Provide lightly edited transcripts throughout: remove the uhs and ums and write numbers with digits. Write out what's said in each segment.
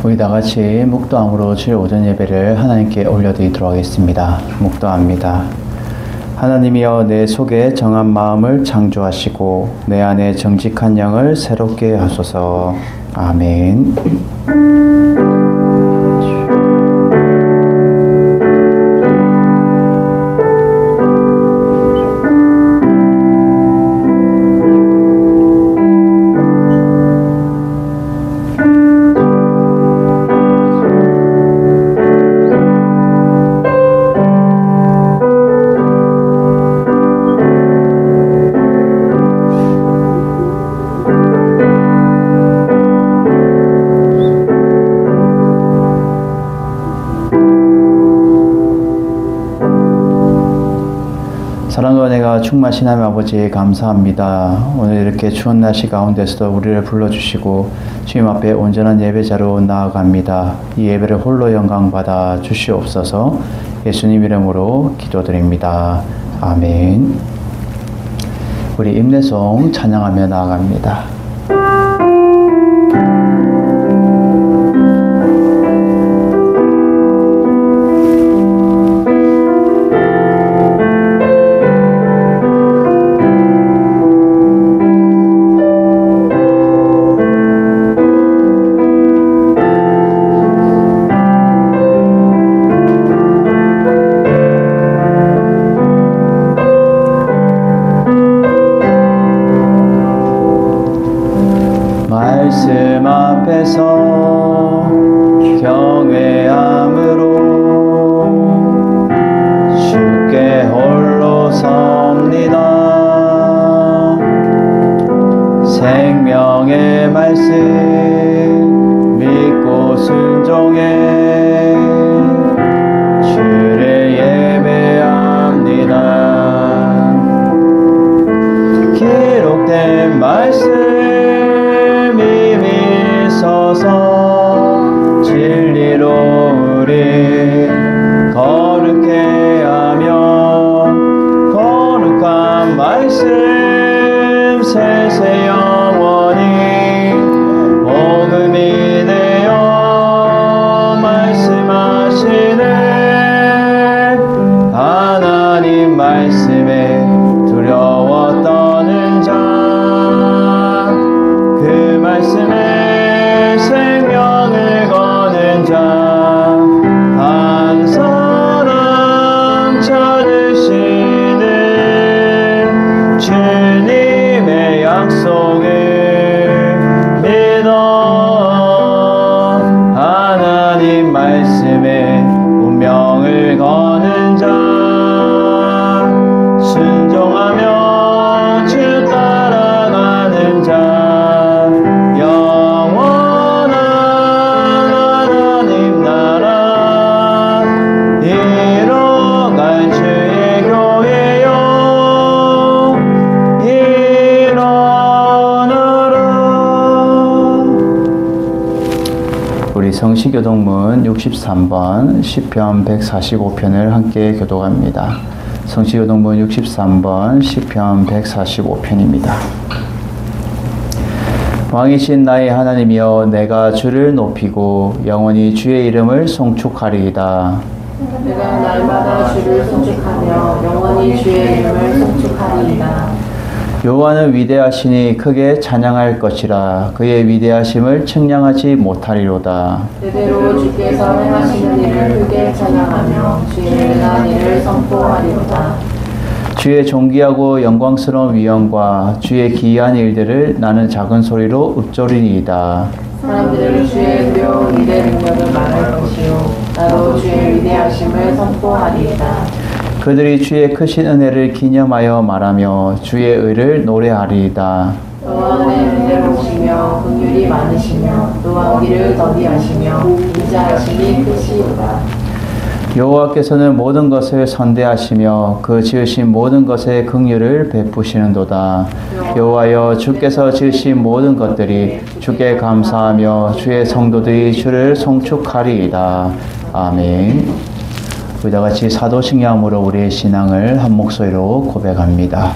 우리 다 같이 묵도함으로 주일 오전 예배를 하나님께 올려드리도록 하겠습니다. 묵도합니다. 하나님이여 내 속에 정한 마음을 창조하시고 내 안에 정직한 영을 새롭게 하소서. 아멘. 사랑과 은혜가 충만하신 하나님 아버지 감사합니다. 오늘 이렇게 추운 날씨 가운데서도 우리를 불러주시고 주님 앞에 온전한 예배자로 나아갑니다. 이 예배를 홀로 영광받아 주시옵소서. 예수님 이름으로 기도드립니다. 아멘. 우리 임내송 찬양하며 나아갑니다. 말씀 앞에서 경외함으로 주께 홀로 섭니다. 생명의 말씀 믿고 순종해 주를 예배합니다. 기록된 말씀 진리로 우리 거룩해 하며 거룩한 말씀 세세 영원히 복음이 되어 말씀하시네. 하나님 말씀에 두려워 떠는 자 그 말씀에 생명을 거는 자 한 사람 찾으시는 주님의 약속을 믿어 하나님 말씀에 운명을 거는 자 순종하며 주 따라가는 자 성시교동문 63번 시편 145편을 함께 교독합니다. 성시교동문 63번 시편 145편입니다. 왕이신 나의 하나님이여 내가 주를 높이고 영원히 주의 이름을 송축하리이다. 내가 날마다 주를 송축하며 영원히 주의 이름을 송축하리이다. 여호와는 위대하시니 크게 찬양할 것이라. 그의 위대하심을 측량하지 못하리로다. 대대로 주께서 행하시는 일을 크게 찬양하며 주의 은혜한 일을 선포하리로다. 주의 존귀하고 영광스러운 위엄과 주의 기이한 일들을 나는 작은 소리로 읊조리니이다. 사람들은 주의 묘 위대 능력을 말할 것이요 나도 주의 위대하심을 선포하리이다. 그들이 주의 크신 은혜를 기념하여 말하며 주의 의를 노래하리이다. 여호와는 은혜로우시며 긍휼이 많으시며 또한 우리를 더디하시며 인자하심이 크시오다. 여호와께서는 모든 것을 선대하시며 그 지으신 모든 것에 긍휼을 베푸시는도다. 여호와여 주께서 지으신 모든 것들이 주께 감사하며 주의 성도들이 주를 송축하리이다. 아멘. 우리 다 같이 사도신경함으로 우리의 신앙을 한 목소리로 고백합니다.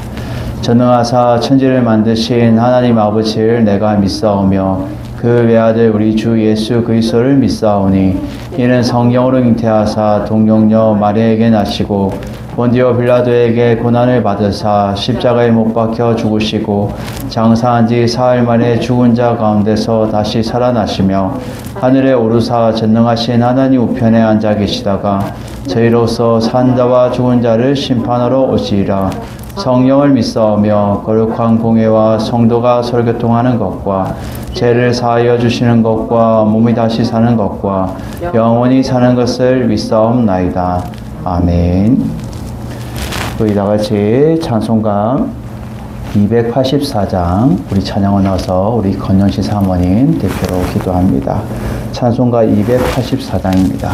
전능하사 천지를 만드신 하나님 아버지를 내가 믿사오며 그 외아들 우리 주 예수 그리스도를 믿사오니 이는 성령으로 잉태하사 동정녀 마리아에게 나시고 본디오 빌라도에게 고난을 받으사 십자가에 못 박혀 죽으시고 장사한 지 사흘 만에 죽은 자 가운데서 다시 살아나시며 하늘에 오르사 전능하신 하나님 우편에 앉아 계시다가 저희로서 산 자와 죽은 자를 심판하러 오시리라. 성령을 믿사오며 거룩한 공회와 성도가 설교통하는 것과 죄를 사하여 주시는 것과 몸이 다시 사는 것과 영원히 사는 것을 믿사옵나이다. 아멘. 우리 다 같이 찬송가 284장 우리 찬양을 넣어서 우리 건영신 사모님 대표로 기도합니다. 찬송가 284장입니다.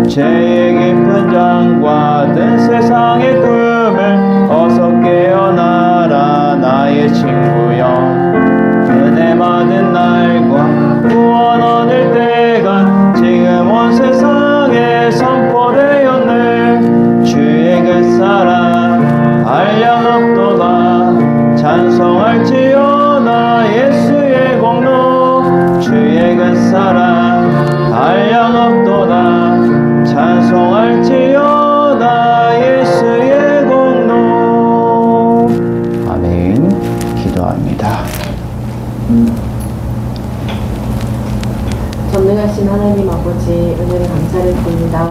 죄의 깊은 장과 뜬 세상의 꿈을 어서 깨어나라 나의 친구여. 은혜 받은 날과 구원 얻을 때가 지금 온 세상에 선포되었네. 주의 그 사랑 한량없도다. 찬송할지어다 예수의 공로. 주의 그 사랑 한량없도다. 찬송할지어다 예수의 공로. 아멘. 기도합니다. 전능하신 하나님 아버지, 은혜를 감사를 드립니다.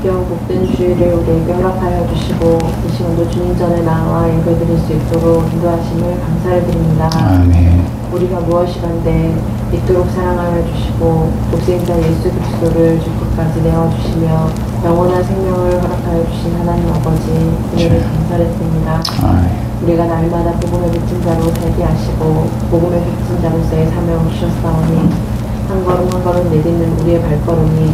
귀한 복된 주일을 우리에게 허락하여 주시고 이 시간도 주님 전에 나와 읽어드릴 수 있도록 인도하심을 감사를 드립니다. 아멘. 우리가 무엇이간데 이토록 사랑하여 주시고 독생자 예수 그리스도를 죽기까지 내어주시며 영원한 생명을 허락하여 주신 하나님 아버지, 은혜를 감사를 드립니다. 우리가 날마다 복음의 빚진 자로 살게 하시고 복음의 빚진 자로서의 사명을 주셨사오니 한 걸음 한 걸음 내딛는 우리의 발걸음이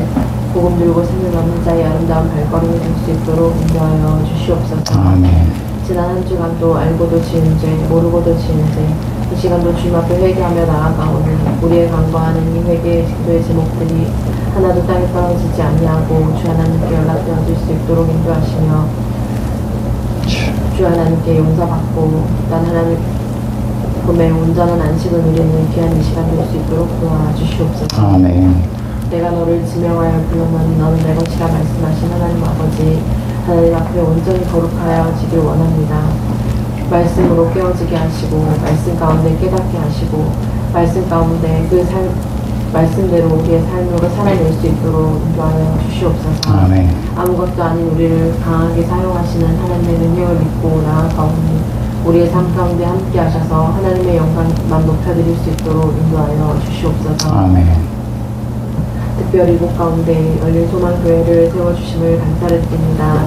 복음 들고 생명 얻는 자의 아름다운 발걸음이 될 수 있도록 인도하여 주시옵소서. 아멘. 지난 한 주간도 알고도 지은 죄, 모르고도 지은 죄, 이 시간도 주님 앞에 회개하며 나아가오니 우리의 간구하는 이 회개의 기도의 제목들이 하나도 땅에 떨어지지 아니하고 주 하나님께 연락되어질 수 있도록 인도하시며 주 하나님께 용서받고 난 하나님 봄에 온전한 안식을 누리는 귀한 이 시간 될 수 있도록 도와주시옵소서. 아멘. 내가 너를 지명하여 불렀노니 너는 내 것이라 말씀하신 하나님 아버지, 하나님 앞에 온전히 거룩하여지길 원합니다. 말씀으로 깨어지게 하시고 말씀 가운데 깨닫게 하시고 말씀 가운데 그 말씀대로 우리의 삶으로 살아낼 수 있도록 인도하여 주시옵소서. 아멘. 아무것도 아닌 우리를 강하게 사용하시는 하나님의 능력을 믿고 나아가오니 우리의 삶 가운데 함께 하셔서 하나님의 영광만 높여드릴 수 있도록 인도하여 주시옵소서. 아멘. 특별히 이곳 가운데 열린 소망교회를 세워주심을 감사를 드립니다.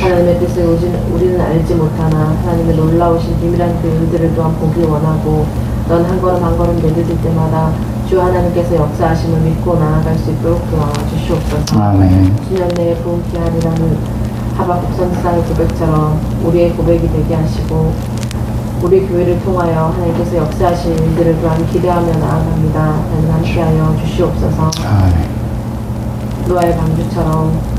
하나님의 뜻을 우리는 알지 못하나 하나님의 놀라우신 비밀한 그 일들을 또한 보길 원하고 넌 한 걸음 한 걸음 내딛을 때마다 주 하나님께서 역사하심을 믿고 나아갈 수 있도록 도와주시옵소서. 아멘. 수년 내에 부흥케 하리라는 하박국 선지자의 고백처럼 우리의 고백이 되게 하시고 우리 교회를 통하여 하나님께서 역사하실 일들을 또한 기대하며 나아갑니다. 하나님 함께하여 주시옵소서. 아멘. 노아의 방주처럼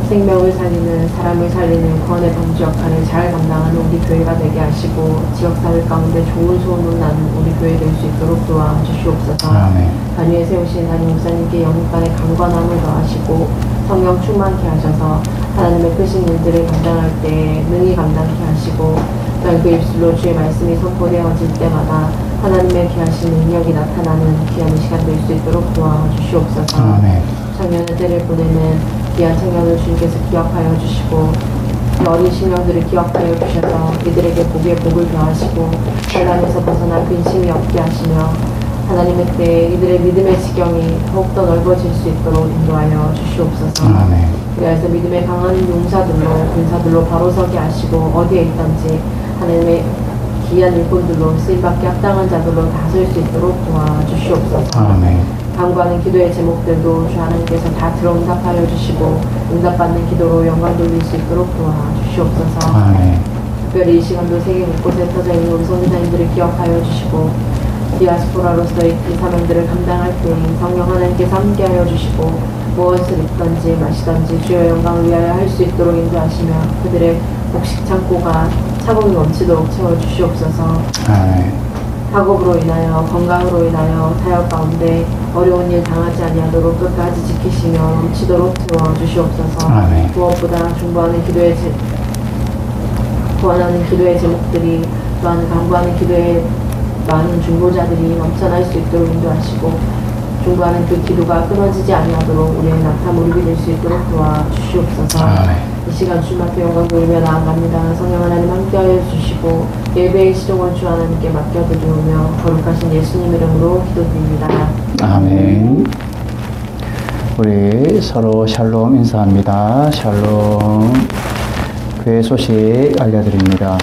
생명을 살리는, 사람을 살리는 구원의 방주 역할을 잘 감당하는 우리 교회가 되게 하시고, 지역사회 가운데 좋은 소문을 나는 우리 교회 될 수 있도록 도와주시옵소서. 아멘. 단위에 세우신 담임 목사님께 영육간의 강건함을 더하시고 성령 충만케 하셔서 하나님의 크신 일들을 감당할 때 능히 감당케 하시고, 또한 그 입술로 주의 말씀이 선포되어질 때마다 하나님의 귀하신 능력이 나타나는 귀한 시간 될 수 있도록 도와주시옵소서. 아멘. 청년의 때를 보내는 귀한 청년을 주님께서 기억하여 주시고, 그 어린 신령들을 기억하여 주셔서 이들에게 복에 복을 더하시고 환난에서 벗어나 근심이 없게 하시며, 하나님의 때에 이들의 믿음의 지경이 더욱더 넓어질 수 있도록 인도하여 주시옵소서. 아멘. 그래서 믿음의 강한 용사들로, 군사들로 바로 서게 하시고, 어디에 있든지 하나님의 귀한 일꾼들로, 쓰임받게 합당한 자들로 다 설 수 있도록 도와주시옵소서. 아멘. 간구하는 기도의 제목들도 주 하나님께서 다 들어응답하여 주시고, 응답받는 기도로 영광 돌릴 수 있도록 도와주시옵소서. 아멘. 특별히 이 시간도 세계 곳곳에 터져 있는 우리 선교사님들을 기억하여 주시고, 디아스포라로서의 그 사명들을 감당할 때 성령 하나님께서 함께하여 주시고, 무엇을 입던지 마시던지 주의 영광을 위하여 할 수 있도록 인도하시며, 그들의 곡식 창고가 차곡이 넘치도록 채워주시옵소서. 아멘. 학업으로 인하여, 건강으로 인하여 타협 가운데 어려운 일 당하지 아니하도록 끝까지 지키시며 넘치도록 채워주시옵소서. 아멘. 무엇보다 중보하는 구원하는 기도의 제목들이, 또한 간구하는 기도의 많은 중보자들이 넘쳐날 수 있도록 인도하시고, 중보하는 그 기도가 끊어지지 아니하도록 우리의 낙타 무릎이 될 수 있도록 도와주시옵소서. 아멘. 이 시간 주님 앞에 영광 돌리며 나아갑니다. 성령 하나님 함께하여 주시고, 예배의 시종을 주 하나님께 맡겨드리오며 거룩하신 예수님 이름으로 기도드립니다. 아멘. 우리 서로 샬롬 인사합니다. 샬롬. 교회 소식 알려드립니다.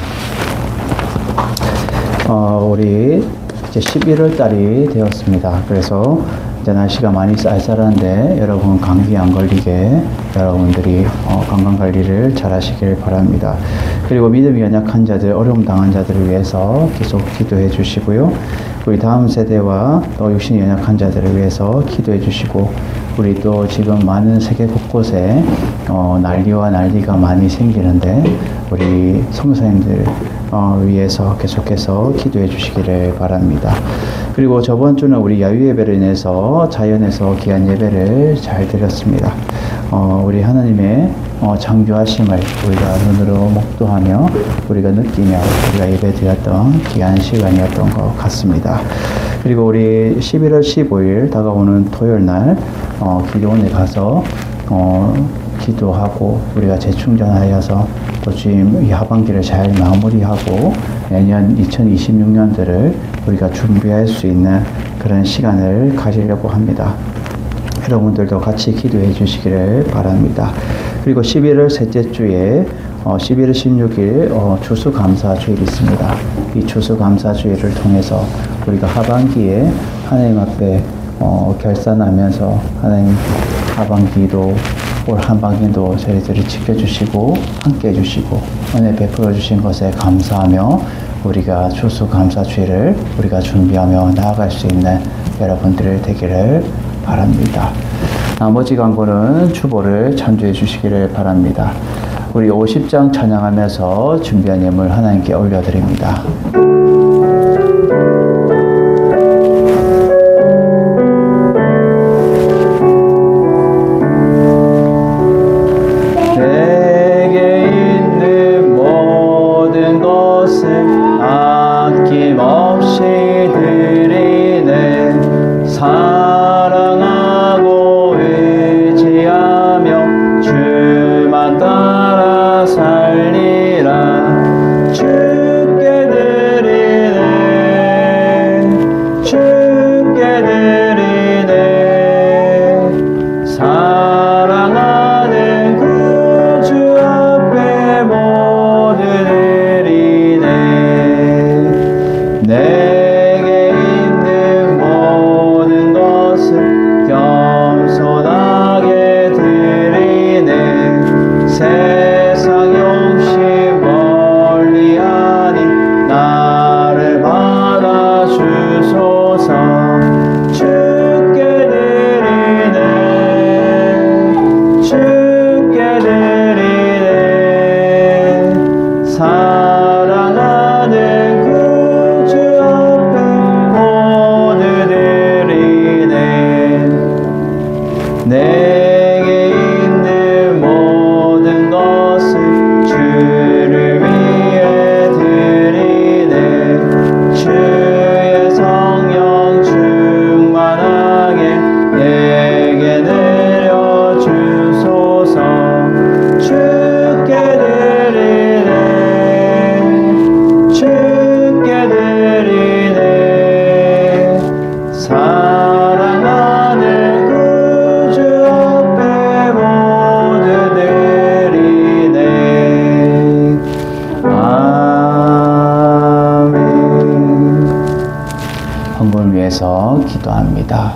우리 이제 11월 달이 되었습니다. 그래서 이제 날씨가 많이 쌀쌀한데 여러분 감기 안 걸리게 여러분들이 건강 관리를 잘 하시길 바랍니다. 그리고 믿음이 연약한 자들, 어려움 당한 자들을 위해서 계속 기도해 주시고요. 우리 다음 세대와 또 육신이 연약한 자들을 위해서 기도해 주시고, 우리 또 지금 많은 세계 곳곳에 난리와 난리가 많이 생기는데 우리 선교사님들 위해서 계속해서 기도해 주시기를 바랍니다. 그리고 저번 주는 우리 야유 예배를 인해서 자연에서 귀한 예배를 잘 드렸습니다. 우리 하나님의 창조하심을 우리가 눈으로 목도하며 우리가 느끼며 우리가 예배 드렸던 귀한 시간이었던 것 같습니다. 그리고 우리 11월 15일 다가오는 토요일 날 기도원에 가서 기도하고 우리가 재충전하여서 또 주임 이 하반기를 잘 마무리하고 내년 2026년들을 우리가 준비할 수 있는 그런 시간을 가지려고 합니다. 여러분들도 같이 기도해 주시기를 바랍니다. 그리고 11월 셋째 주에 11월 16일 추수감사주일이 있습니다. 이 추수감사주일을 통해서 우리가 하반기에 하나님 앞에 결산하면서 하나님 하반기도 올 한반기도 저희들을 지켜주시고 함께 해주시고 은혜 베풀어 주신 것에 감사하며 우리가 추수감사주일을 우리가 준비하며 나아갈 수 있는 여러분들 되기를 바랍니다. 나머지 광고는 주보를 참조해 주시기를 바랍니다. 우리 50장 찬양하면서 준비한 예물 하나님께 올려드립니다. 내게 있는 모든 것을 아낌없이 드리네. 사랑하고 의지하며 주만 따라 살리라. 주께 드리네. 바라며 기도합니다.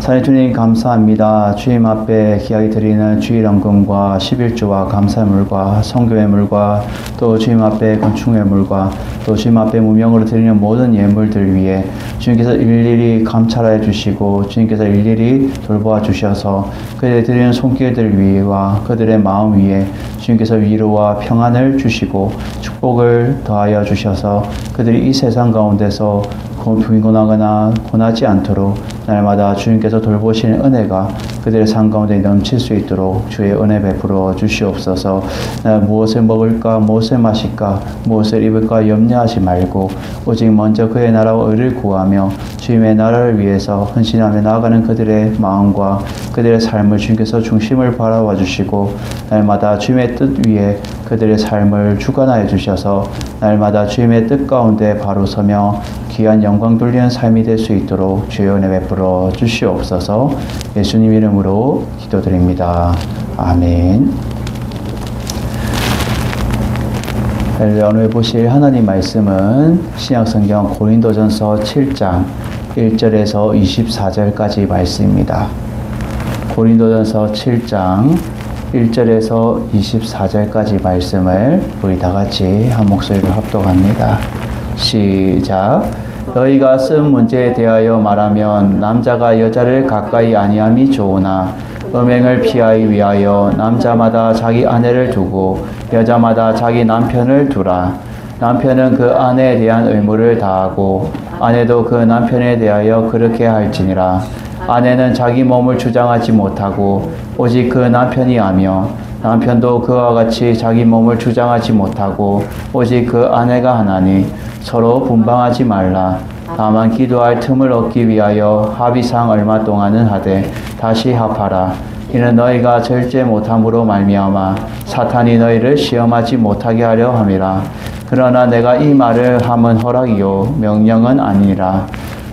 사랑의 주님 감사합니다. 주님 앞에 귀하게 드리는 주일헌금과 11조와 감사물과 성교예물과 또 주님 앞에 건축예물과 또 주님 앞에 무명으로 드리는 모든 예물들 위해 주님께서 일일이 감찰하여 주시고 주님께서 일일이 돌보아 주셔서 그들이 드리는 손길들 위와 그들의 마음 위에 주님께서 위로와 평안을 주시고 축복을 더하여 주셔서 그들이 이 세상 가운데서 빈곤하거나 고나지 않도록 날마다 주님께서 돌보시는 은혜가 그들의 삶 가운데 넘칠 수 있도록 주의 은혜 베풀어 주시옵소서. 무엇을 먹을까 무엇을 마실까 무엇을 입을까 염려하지 말고 오직 먼저 그의 나라와 의를 구하며 주님의 나라를 위해서 헌신하며 나아가는 그들의 마음과 그들의 삶을 주님께서 중심을 바라봐 주시고 날마다 주님의 뜻 위에 그들의 삶을 주관하여 주셔서 날마다 주님의 뜻 가운데 바로 서며 귀한 영광 돌리는 삶이 될 수 있도록 주의 은혜 베풀어 주시옵소서. 예수님 이름으로 기도드립니다. 아멘. 오늘 보실 하나님 말씀은 신약성경 고린도전서 7장 1절에서 24절까지 말씀입니다. 고린도전서 7장 1절에서 24절까지 말씀을 우리 다 같이 한 목소리로 합독합니다. 시작. 너희가 쓴 문제에 대하여 말하면 남자가 여자를 가까이 아니함이 좋으나 음행을 피하기 위하여 남자마다 자기 아내를 두고 여자마다 자기 남편을 두라. 남편은 그 아내에 대한 의무를 다하고 아내도 그 남편에 대하여 그렇게 할지니라. 아내는 자기 몸을 주장하지 못하고 오직 그 남편이 하며 남편도 그와 같이 자기 몸을 주장하지 못하고 오직 그 아내가 하나니 서로 분방하지 말라. 다만 기도할 틈을 얻기 위하여 합의상 얼마 동안은 하되 다시 합하라. 이는 너희가 절제 못함으로 말미암아 사탄이 너희를 시험하지 못하게 하려 함이라. 그러나 내가 이 말을 함은 허락이요 명령은 아니라.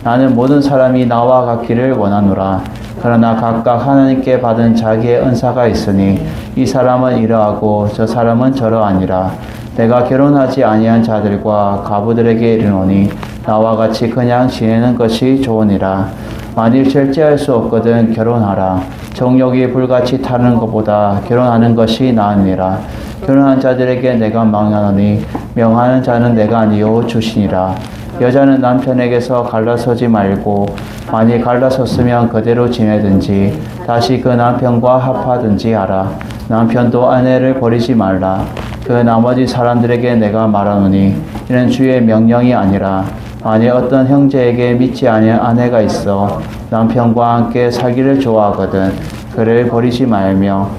나는 모든 사람이 나와 같기를 원하노라. 그러나 각각 하나님께 받은 자기의 은사가 있으니 이 사람은 이러하고 저 사람은 저러하니라. 내가 결혼하지 아니한 자들과 가부들에게 이르노니 나와 같이 그냥 지내는 것이 좋으니라. 만일 절제할 수 없거든 결혼하라. 정욕이 불같이 타는 것보다 결혼하는 것이 나으니라. 결혼한 자들에게 내가 명하노니 명하는 자는 내가 아니요 주시니라. 여자는 남편에게서 갈라서지 말고 만일 갈라섰으면 그대로 지내든지 다시 그 남편과 합하든지 하라. 남편도 아내를 버리지 말라. 그 나머지 사람들에게 내가 말하노니 이는 주의 명령이 아니라. 만일 어떤 형제에게 믿지 아니한 아내가 있어 남편과 함께 살기를 좋아하거든 그를 버리지 말며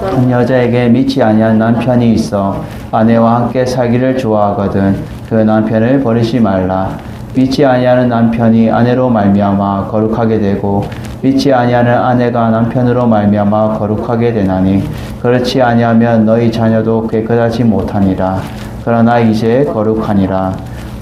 한 여자에게 믿지 아니한 남편이 있어 아내와 함께 살기를 좋아하거든 그 남편을 버리지 말라. 믿지 아니하는 남편이 아내로 말미암아 거룩하게 되고 믿지 아니하는 아내가 남편으로 말미암아 거룩하게 되나니 그렇지 아니하면 너희 자녀도 깨끗하지 못하니라. 그러나 이제 거룩하니라.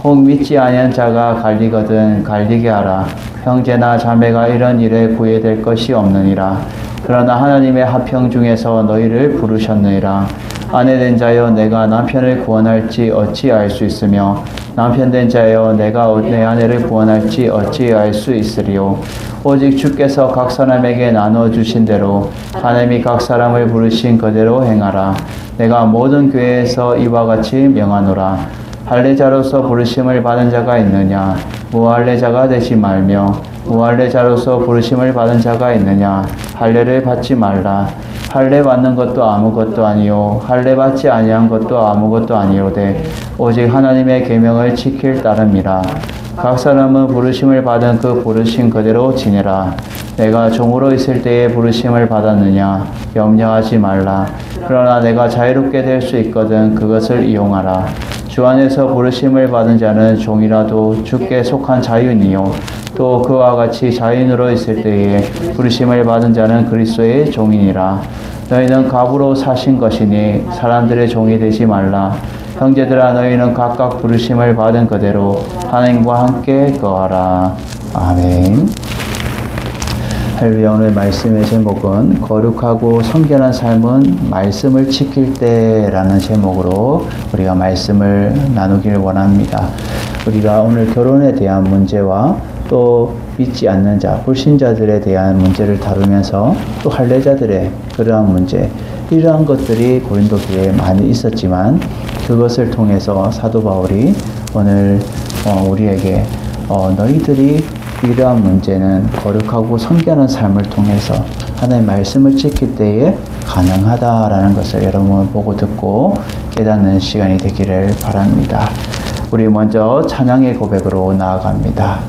혹 믿지 아니한 자가 갈리거든 갈리게 하라. 형제나 자매가 이런 일에 구애될 것이 없느니라. 그러나 하나님의 합형 중에서 너희를 부르셨느니라. 아내된 자여 내가 남편을 구원할지 어찌 알 수 있으며 남편된 자여 내가 내 아내를 구원할지 어찌 알 수 있으리요. 오직 주께서 각 사람에게 나눠주신 대로 하나님이 각 사람을 부르신 그대로 행하라. 내가 모든 교회에서 이와 같이 명하노라. 할례자로서 부르심을 받은 자가 있느냐? 무할례자가 되지 말며 무할례자로서 부르심을 받은 자가 있느냐? 할례를 받지 말라. 할례 받는 것도 아무것도 아니요 할례 받지 아니한 것도 아무것도 아니오되 오직 하나님의 계명을 지킬 따름이라. 각 사람은 부르심을 받은 그 부르심 그대로 지내라. 내가 종으로 있을 때에 부르심을 받았느냐? 염려하지 말라. 그러나 내가 자유롭게 될 수 있거든 그것을 이용하라. 주 안에서 부르심을 받은 자는 종이라도 주께 속한 자유니요 또 그와 같이 자유인으로 있을 때에 부르심을 받은 자는 그리스도의 종이니라. 너희는 갑으로 사신 것이니 사람들의 종이 되지 말라. 형제들아 너희는 각각 부르심을 받은 그대로 하나님과 함께 거하라. 아멘. 할렐루야. 오늘 말씀의 제목은 거룩하고 성결한 삶은 말씀을 지킬 때라는 제목으로 우리가 말씀을 나누길 원합니다. 우리가 오늘 결혼에 대한 문제와 또 믿지 않는 자, 불신자들에 대한 문제를 다루면서 또 할례자들의 그러한 문제, 이러한 것들이 고린도 교회에 많이 있었지만 그것을 통해서 사도 바울이 오늘 우리에게 너희들이 이러한 문제는 거룩하고 성결한 삶을 통해서 하나님의 말씀을 지킬 때에 가능하다라는 것을 여러분 보고 듣고 깨닫는 시간이 되기를 바랍니다. 우리 먼저 찬양의 고백으로 나아갑니다.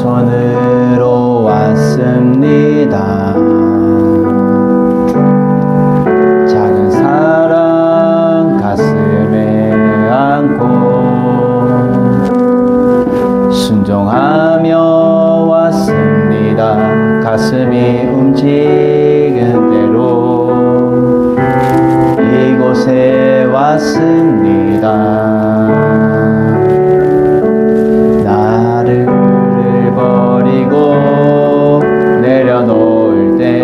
빈손으로 왔습니다. 작은 사랑 가슴에 안고 순종하며 왔습니다. 가슴이 움직인 대로 이곳에 왔습니다. 버리고 내려놓을 때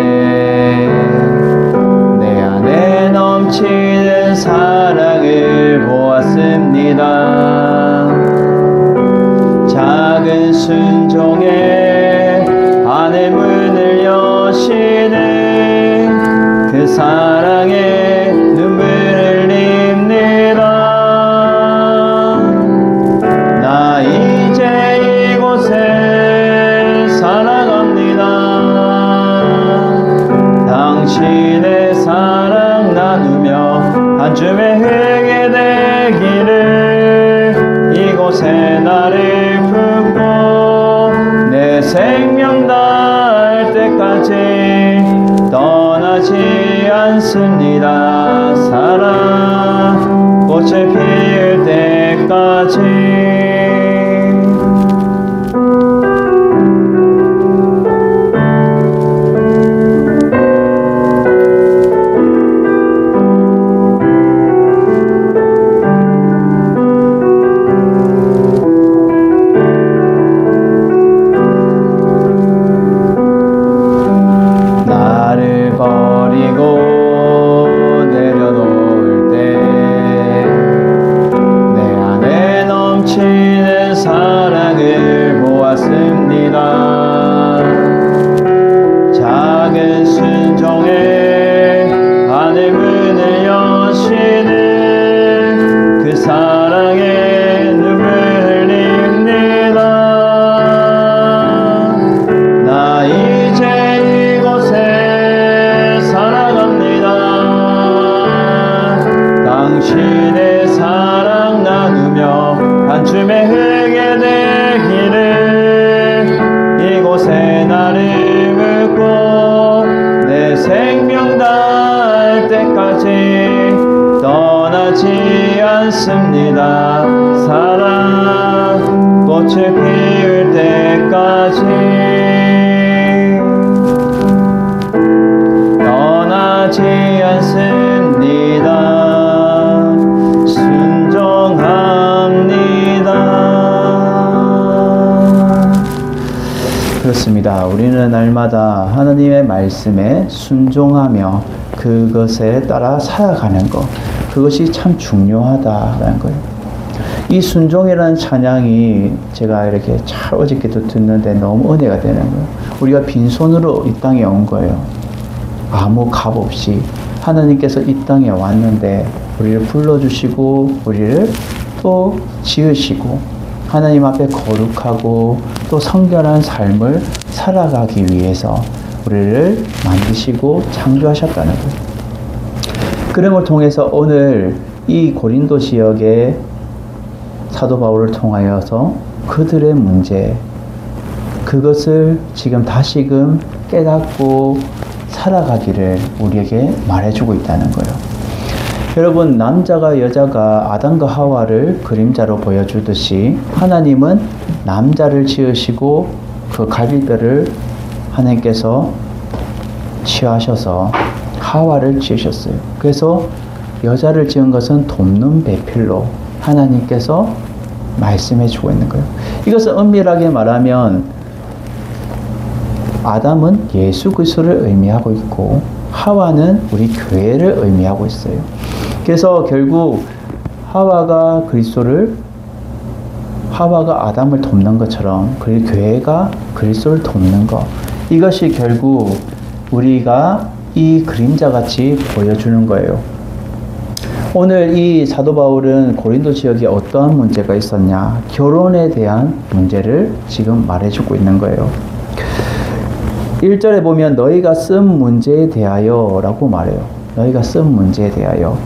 내 안에 넘치는 사랑을 보았습니다. 작은 순종에 안의 문을 여시는 그 사랑에 눈물을 흘립니다. 나 이제 이곳에 살아갑니다. 당신의 사랑 나누며 한 줌의 흙에 되기를 이곳에 나를 품고 내 생명 다할 때까지 떠나지 않습니다. 사랑 꽃을 피울 때까지. 작은 순종에 안의 문을 여시는 그 사랑에 눈물을 흘립니다. 나 이제 이곳에 살아갑니다. 당신의 사랑 나누며 한 줌의 흙에 되기를 이곳에 나를 묻고 내 생명 다할 때까지 떠나지 않습니다. 사랑 꽃을 피울 때까지 떠나지 않습니다. 그렇습니다. 우리는 날마다 하나님의 말씀에 순종하며 그것에 따라 살아가는 것, 그것이 참 중요하다라는 거예요. 이 순종이라는 찬양이 제가 이렇게 잘 어저께도 듣는데 너무 은혜가 되는 거예요. 우리가 빈손으로 이 땅에 온 거예요. 아무 값 없이 하나님께서 이 땅에 왔는데 우리를 불러주시고 우리를 또 지으시고 하나님 앞에 거룩하고 또 성결한 삶을 살아가기 위해서 우리를 만드시고 창조하셨다는 거예요. 그림을 통해서 오늘 이 고린도 지역의 사도 바울을 통하여서 그들의 문제, 그것을 지금 다시금 깨닫고 살아가기를 우리에게 말해주고 있다는 거예요. 여러분, 남자가 여자가 아담과 하와를 그림자로 보여주듯이 하나님은 남자를 지으시고 그 갈비뼈를 하나님께서 취하셔서 하와를 지으셨어요. 그래서 여자를 지은 것은 돕는 배필로 하나님께서 말씀해 주고 있는 거예요. 이것을 엄밀하게 말하면 아담은 예수 그리스도를 의미하고 있고 하와는 우리 교회를 의미하고 있어요. 그래서 결국 하와가 아담을 돕는 것처럼 그리고 교회가 그리스도를 돕는 것, 이것이 결국 우리가 이 그림자같이 보여주는 거예요. 오늘 이 사도 바울은 고린도 지역에 어떠한 문제가 있었냐, 결혼에 대한 문제를 지금 말해주고 있는 거예요. 1절에 보면 너희가 쓴 문제에 대하여 라고 말해요. 너희가 쓴 문제에 대하여.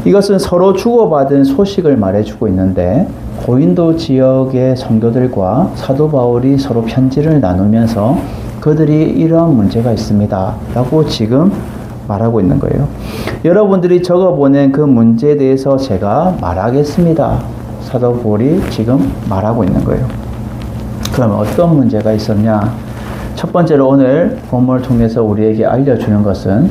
이것은 서로 주고받은 소식을 말해주고 있는데 고린도 지역의 성도들과 사도 바울이 서로 편지를 나누면서 그들이 이러한 문제가 있습니다 라고 지금 말하고 있는 거예요. 여러분들이 적어보낸 그 문제에 대해서 제가 말하겠습니다. 사도 바울이 지금 말하고 있는 거예요. 그럼 어떤 문제가 있었냐? 첫 번째로 오늘 본문을 통해서 우리에게 알려주는 것은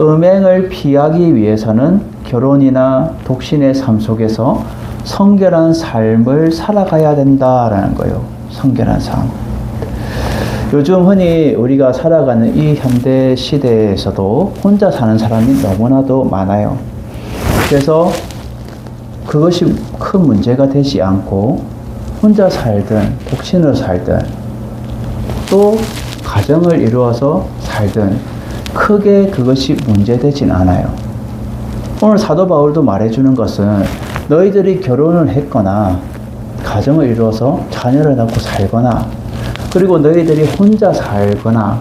음행을 피하기 위해서는 결혼이나 독신의 삶 속에서 성결한 삶을 살아가야 된다라는 거예요. 성결한 삶. 요즘 흔히 우리가 살아가는 이 현대 시대에서도 혼자 사는 사람이 너무나도 많아요. 그래서 그것이 큰 문제가 되지 않고 혼자 살든 독신으로 살든 또 가정을 이루어서 살든 크게 그것이 문제되진 않아요. 오늘 사도 바울도 말해주는 것은 너희들이 결혼을 했거나 가정을 이루어서 자녀를 낳고 살거나 그리고 너희들이 혼자 살거나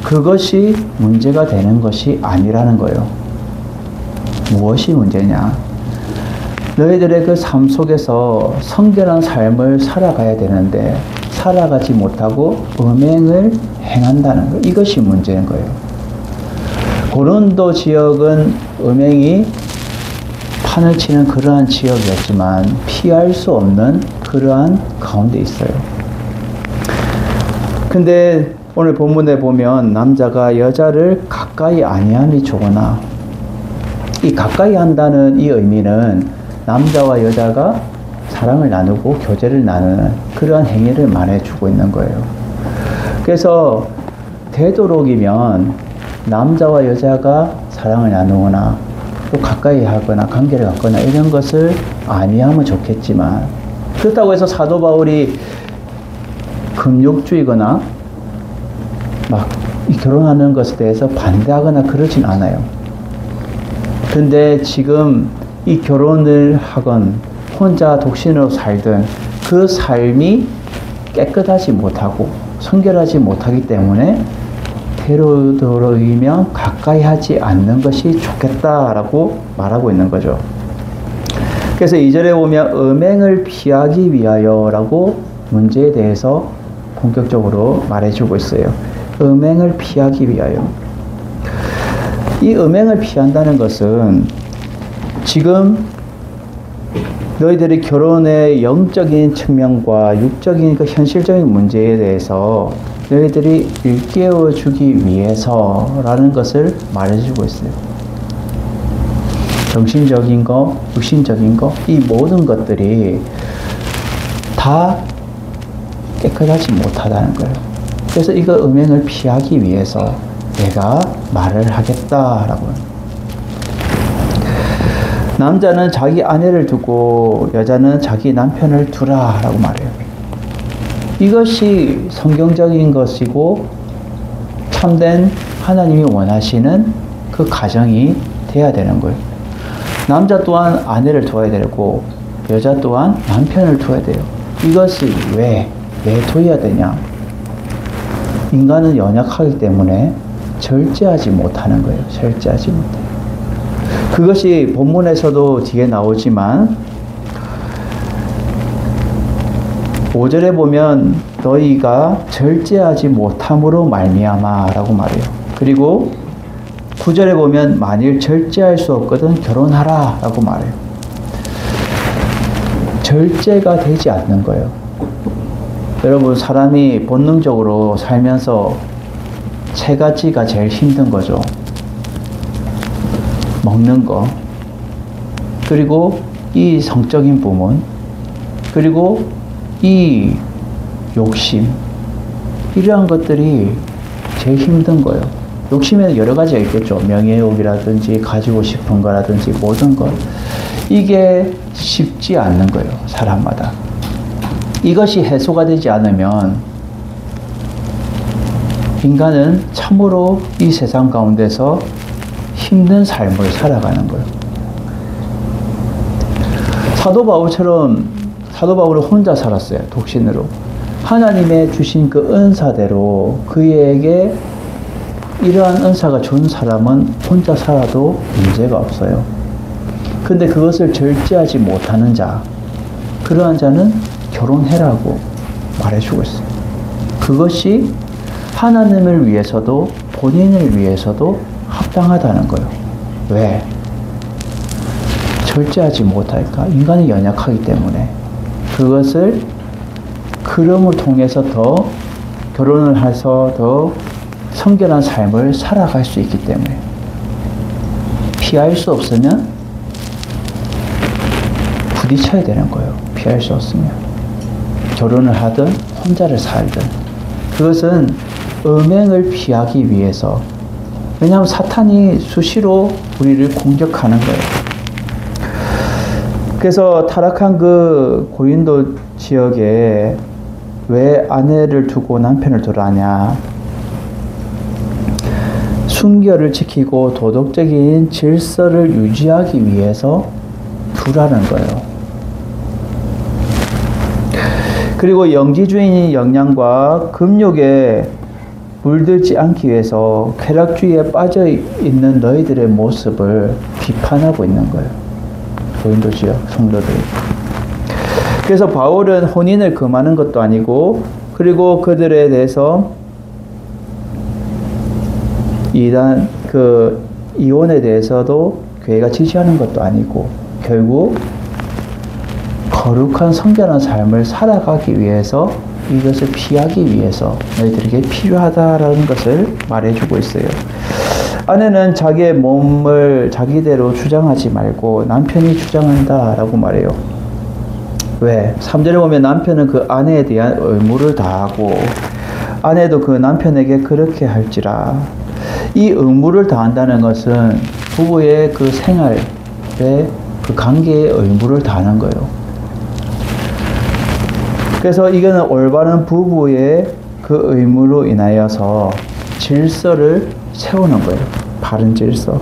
그것이 문제가 되는 것이 아니라는 거예요. 무엇이 문제냐? 너희들의 그 삶 속에서 성결한 삶을 살아가야 되는데 살아가지 못하고 음행을 행한다는 것, 이것이 문제인 거예요. 고린도 지역은 음행이 판을 치는 그러한 지역이었지만 피할 수 없는 그러한 가운데 있어요. 근데 오늘 본문에 보면 남자가 여자를 가까이 아니함이 좋으나, 이 가까이 한다는 이 의미는 남자와 여자가 사랑을 나누고 교제를 나누는 그러한 행위를 말해주고 있는 거예요. 그래서 되도록이면 남자와 여자가 사랑을 나누거나 또 가까이 하거나 관계를 갖거나 이런 것을 아니하면 좋겠지만, 그렇다고 해서 사도 바울이 금욕주의거나 막 결혼하는 것에 대해서 반대하거나 그러진 않아요. 근데 지금 이 결혼을 하건 혼자 독신으로 살든 그 삶이 깨끗하지 못하고 성결하지 못하기 때문에 되도록이면 가까이 하지 않는 것이 좋겠다라고 말하고 있는 거죠. 그래서 2절에 보면 음행을 피하기 위하여라고 문제에 대해서 본격적으로 말해주고 있어요. 음행을 피하기 위하여. 이 음행을 피한다는 것은 지금 너희들이 결혼의 영적인 측면과 육적인 그 현실적인 문제에 대해서 너희들이 일깨워 주기 위해서라는 것을 말해주고 있어요. 정신적인 거, 육신적인 거, 이 모든 것들이 다 깨끗하지 못하다는 거예요. 그래서 이거 음행을 피하기 위해서 내가 말을 하겠다라고. 남자는 자기 아내를 두고 여자는 자기 남편을 두라라고 말해요. 이것이 성경적인 것이고 참된 하나님이 원하시는 그 가정이 돼야 되는 거예요. 남자 또한 아내를 두어야 되고 여자 또한 남편을 두어야 돼요. 이것이 왜 둬야 되냐? 인간은 연약하기 때문에 절제하지 못하는 거예요. 절제하지 못해요. 그것이 본문에서도 뒤에 나오지만 5절에 보면 너희가 절제하지 못함으로 말미암아라고 말해요. 그리고 9절에 보면 만일 절제할 수 없거든 결혼하라라고 말해요. 절제가 되지 않는 거예요. 여러분, 사람이 본능적으로 살면서 세 가지가 제일 힘든 거죠. 먹는 거, 그리고 이 성적인 부분, 그리고 이 욕심, 이러한 것들이 제일 힘든 거예요. 욕심에는 여러 가지가 있겠죠. 명예욕이라든지 가지고 싶은 거라든지 모든 것. 이게 쉽지 않는 거예요. 사람마다. 이것이 해소가 되지 않으면 인간은 참으로 이 세상 가운데서 힘든 삶을 살아가는 거예요. 사도 바울처럼 사도 바울은 혼자 살았어요. 독신으로. 하나님의 주신 그 은사대로 그에게 이러한 은사가 준 사람은 혼자 살아도 문제가 없어요. 근데 그것을 절제하지 못하는 자, 그러한 자는 결혼해라고 말해주고 있어요. 그것이 하나님을 위해서도 본인을 위해서도 합당하다는 거예요. 왜? 절제하지 못할까? 인간이 연약하기 때문에. 그것을 그럼을 통해서 더 결혼을 해서 더 성결한 삶을 살아갈 수 있기 때문에. 피할 수 없으면 부딪혀야 되는 거예요. 피할 수 없으면. 결혼을 하든 혼자를 살든. 그것은 음행을 피하기 위해서. 왜냐하면 사탄이 수시로 우리를 공격하는 거예요. 그래서 타락한 그 고린도 지역에 왜 아내를 두고 남편을 두라냐. 순결을 지키고 도덕적인 질서를 유지하기 위해서 두라는 거예요. 그리고 영지주의의 영향과 금욕에 물들지 않기 위해서 쾌락주의에 빠져 있는 너희들의 모습을 비판하고 있는 거예요. 고린도 지역 성도들이. 그래서 바울은 혼인을 금하는 것도 아니고, 그리고 그들에 대해서 이혼에 대해서도 교회가 지지하는 것도 아니고, 결국 거룩한 성결한 삶을 살아가기 위해서 이것을 피하기 위해서 너희들에게 필요하다라는 것을 말해주고 있어요. 아내는 자기의 몸을 자기대로 주장하지 말고 남편이 주장한다라고 말해요. 왜? 3절에 보면 남편은 그 아내에 대한 의무를 다하고 아내도 그 남편에게 그렇게 할지라. 이 의무를 다한다는 것은 부부의 그 생활에 그 관계의 의무를 다하는 거예요. 그래서 이거는 올바른 부부의 그 의무로 인하여서 질서를 세우는 거예요. 바른 질서.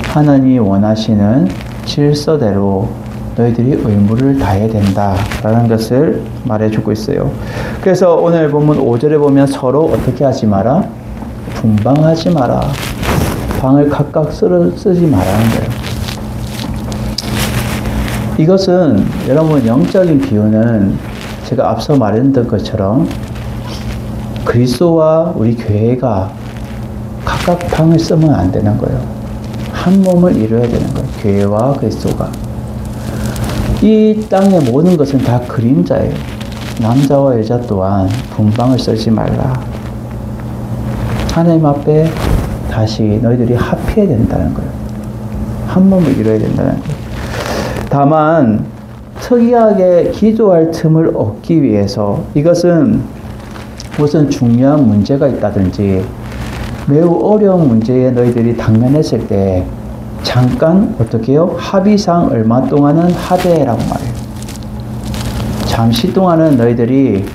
하나님이 원하시는 질서대로 너희들이 의무를 다해야 된다라는 것을 말해주고 있어요. 그래서 오늘 보면 5절에 보면 서로 어떻게 하지 마라? 분방하지 마라. 방을 각각 쓰지 말라는 거예요. 이것은 여러분 영적인 비유는 제가 앞서 말했던 것처럼 그리스도와 우리 교회가 각각 방을 쓰면 안 되는 거예요. 한 몸을 이루어야 되는 거예요. 교회와 그리스도가. 이 땅의 모든 것은 다 그림자예요. 남자와 여자 또한 분방을 쓰지 말라. 하나님 앞에 다시 너희들이 합해야 된다는 거예요. 한 몸을 이루어야 된다는 거예요. 다만 특이하게 기도할 틈을 얻기 위해서 이것은 무슨 중요한 문제가 있다든지 매우 어려운 문제에 너희들이 당면했을 때 잠깐 어떻게 해요? 합의상 얼마 동안은 하되라고 말해요. 잠시 동안은 너희들이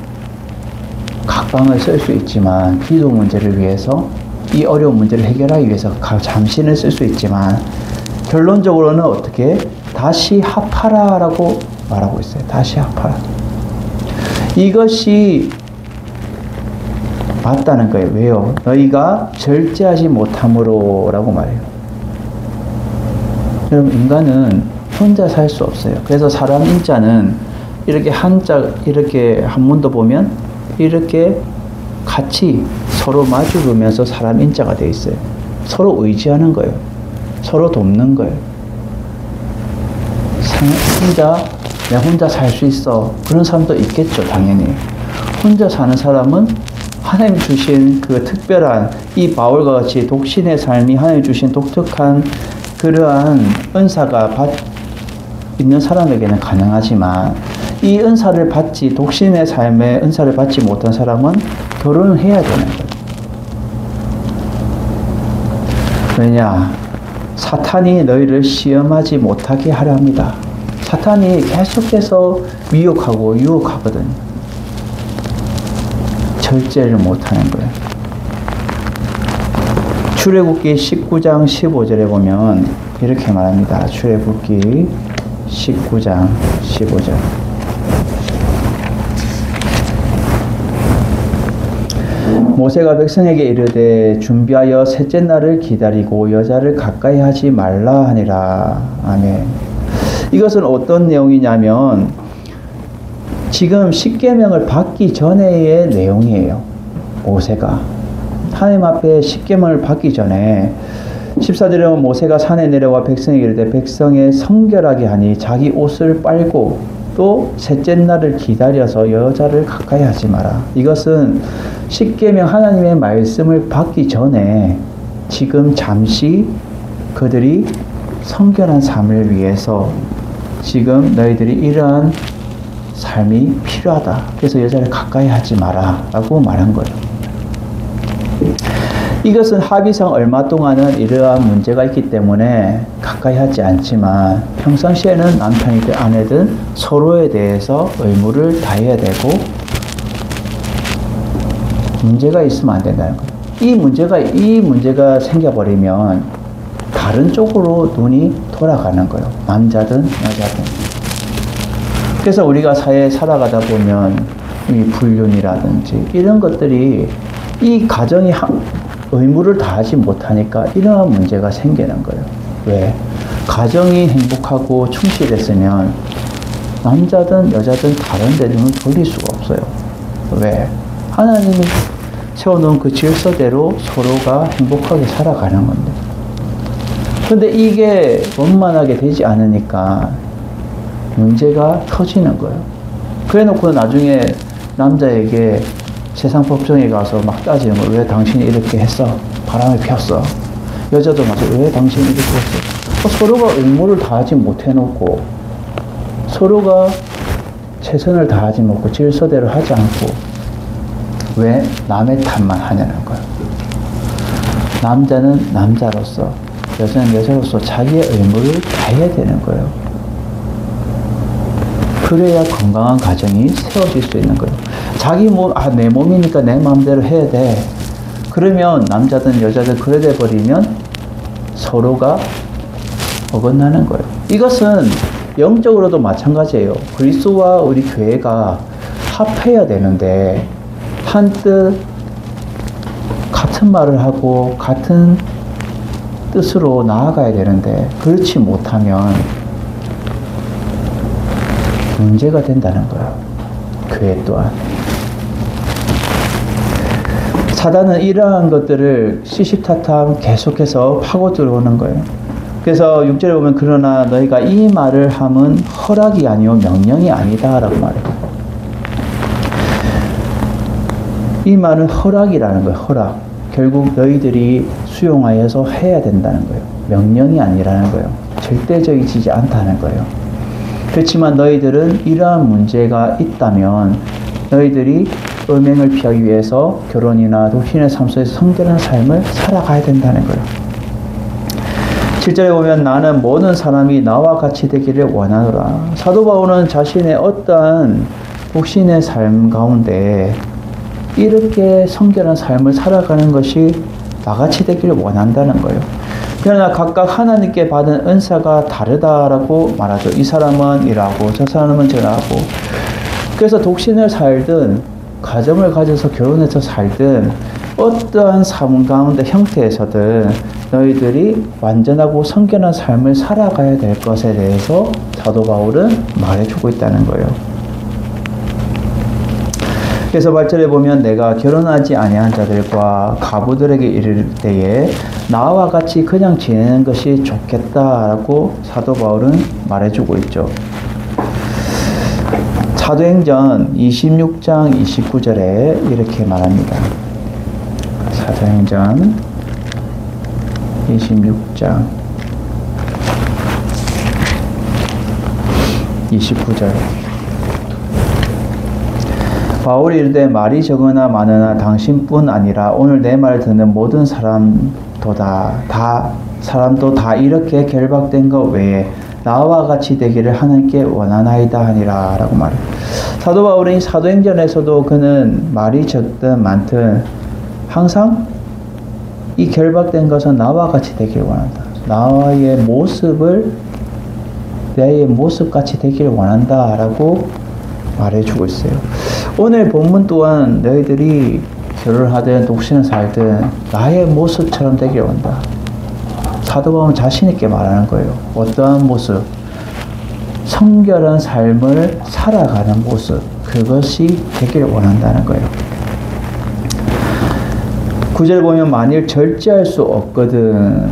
각방을 쓸 수 있지만 기도 문제를 위해서 이 어려운 문제를 해결하기 위해서 잠시는 쓸 수 있지만 결론적으로는 어떻게 다시 합하라라고 말하고 있어요. 다시 합하라. 이것이 맞다는 거예요. 왜요? 너희가 절제하지 못함으로 라고 말해요. 여러분 인간은 혼자 살 수 없어요. 그래서 사람 인자는 이렇게 이렇게 한문도 보면 이렇게 같이 서로 마주보면서 사람 인자가 되어 있어요. 서로 의지하는 거예요. 서로 돕는 거예요. 혼자 내가 혼자 살 수 있어. 그런 사람도 있겠죠, 당연히. 혼자 사는 사람은 하나님 주신 그 특별한 이 바울과 같이 독신의 삶이 하나님 주신 독특한 그러한 은사가 있는 사람에게는 가능하지만 이 은사를 받지 독신의 삶의 은사를 받지 못한 사람은 결혼을 해야 되는 거예요. 왜냐? 사탄이 너희를 시험하지 못하게 하려 합니다. 사탄이 계속해서 미혹하고 유혹하거든요. 절제를 못하는 거예요. 출애굽기 19장 15절에 보면 이렇게 말합니다. 출애굽기 19장 15절. 모세가 백성에게 이르되 준비하여 셋째 날을 기다리고 여자를 가까이 하지 말라 하니라. 아멘. 이것은 어떤 내용이냐면 지금 십계명을 받기 전의 내용이에요. 모세가 하나님 앞에 십계명을 받기 전에 14절에 보면 모세가 산에 내려와 백성에게 이르되 백성의 성결하게 하니 자기 옷을 빨고 또 셋째 날을 기다려서 여자를 가까이 하지 마라. 이것은 십계명 하나님의 말씀을 받기 전에 지금 잠시 그들이 성결한 삶을 위해서 지금 너희들이 이러한 삶이 필요하다. 그래서 여자를 가까이 하지 마라 라고 말한 거예요. 이것은 합의상 얼마 동안은 이러한 문제가 있기 때문에 가까이 하지 않지만 평상시에는 남편이든 아내든 서로에 대해서 의무를 다해야 되고 문제가 있으면 안 된다는 거예요. 이 문제가 생겨버리면 다른 쪽으로 눈이 돌아가는 거예요. 남자든 여자든. 그래서 우리가 사회에 살아가다 보면 이 불륜이라든지 이런 것들이 이 가정이 의무를 다하지 못하니까 이러한 문제가 생기는 거예요. 왜? 가정이 행복하고 충실했으면 남자든 여자든 다른 데 눈을 돌릴 수가 없어요. 왜? 하나님이 세워놓은 그 질서대로 서로가 행복하게 살아가는 건데. 근데 이게 원만하게 되지 않으니까 문제가 터지는 거예요. 그래 놓고 나중에 남자에게 세상 법정에 가서 막 따지는 거예요. 왜 당신이 이렇게 했어? 바람을 피웠어. 여자도 마찬가지로 왜 당신이 이렇게 했어? 서로가 의무를 다하지 못해놓고 서로가 최선을 다하지 못하고 질서대로 하지 않고 왜 남의 탓만 하냐는 거예요. 남자는 남자로서 여자는 여자로서 자기의 의무를 다해야 되는 거예요. 그래야 건강한 가정이 세워질 수 있는 거예요. 자기 몸, 내 몸이니까 내 마음대로 해야 돼. 그러면 남자든 여자든 그래 돼 버리면 서로가 어긋나는 거예요. 이것은 영적으로도 마찬가지예요. 그리스도와 우리 교회가 합해야 되는데 한뜻 같은 말을 하고 같은 뜻으로 나아가야 되는데 그렇지 못하면 문제가 된다는 거예요. 교회 또한. 사단은 이러한 것들을 시시타탐 계속해서 파고 들어오는 거예요. 그래서 6절에 보면 그러나 너희가 이 말을 함은 허락이 아니요 명령이 아니다 라고 말해요. 이 말은 허락이라는 거예요. 허락. 결국 너희들이 수용하여서 해야 된다는 거예요. 명령이 아니라는 거예요. 절대적이지 않다는 거예요. 그렇지만 너희들은 이러한 문제가 있다면 너희들이 음행을 피하기 위해서 결혼이나 독신의 삶 속에서 성결한 삶을 살아가야 된다는 거예요. 7절에 보면 나는 모든 사람이 나와 같이 되기를 원하노라. 사도 바울은 자신의 어떠한 독신의 삶 가운데 이렇게 성결한 삶을 살아가는 것이 나같이 되기를 원한다는 거예요. 그러나 각각 하나님께 받은 은사가 다르다라고 말하죠. 이 사람은 이라고 저 사람은 저라고. 그래서 독신을 살든 가정을 가져서 결혼해서 살든 어떠한 삶 가운데 형태에서든 너희들이 완전하고 성결한 삶을 살아가야 될 것에 대해서 사도 바울은 말해주고 있다는 거예요. 그래서 8절에 보면 내가 결혼하지 아니한 자들과 가부들에게 이를 때에 나와 같이 그냥 지내는 것이 좋겠다라고 사도 바울은 말해주고 있죠. 사도행전 26장 29절에 이렇게 말합니다. 사도행전 26장 29절. 바울이 이르되 말이 적으나 많으나 당신뿐 아니라 오늘 내 말을 듣는 모든 사람도 다 이렇게 결박된 것 외에 나와 같이 되기를 하나님께 원하나이다 하니라 라고 말해요. 사도 바울은 사도행전에서도 그는 말이 적든 많든 항상 이 결박된 것은 나와 같이 되기를 원한다. 나의 모습을 내 모습같이 되기를 원한다 라고 말해주고 있어요. 오늘 본문 또한 너희들이 결혼하든 독신을 살든 나의 모습처럼 되기를 원한다. 사도 바울은 자신 있게 말하는 거예요. 어떠한 모습? 성결한 삶을 살아가는 모습. 그것이 되기를 원한다는 거예요. 9절 보면 만일 절제할 수 없거든.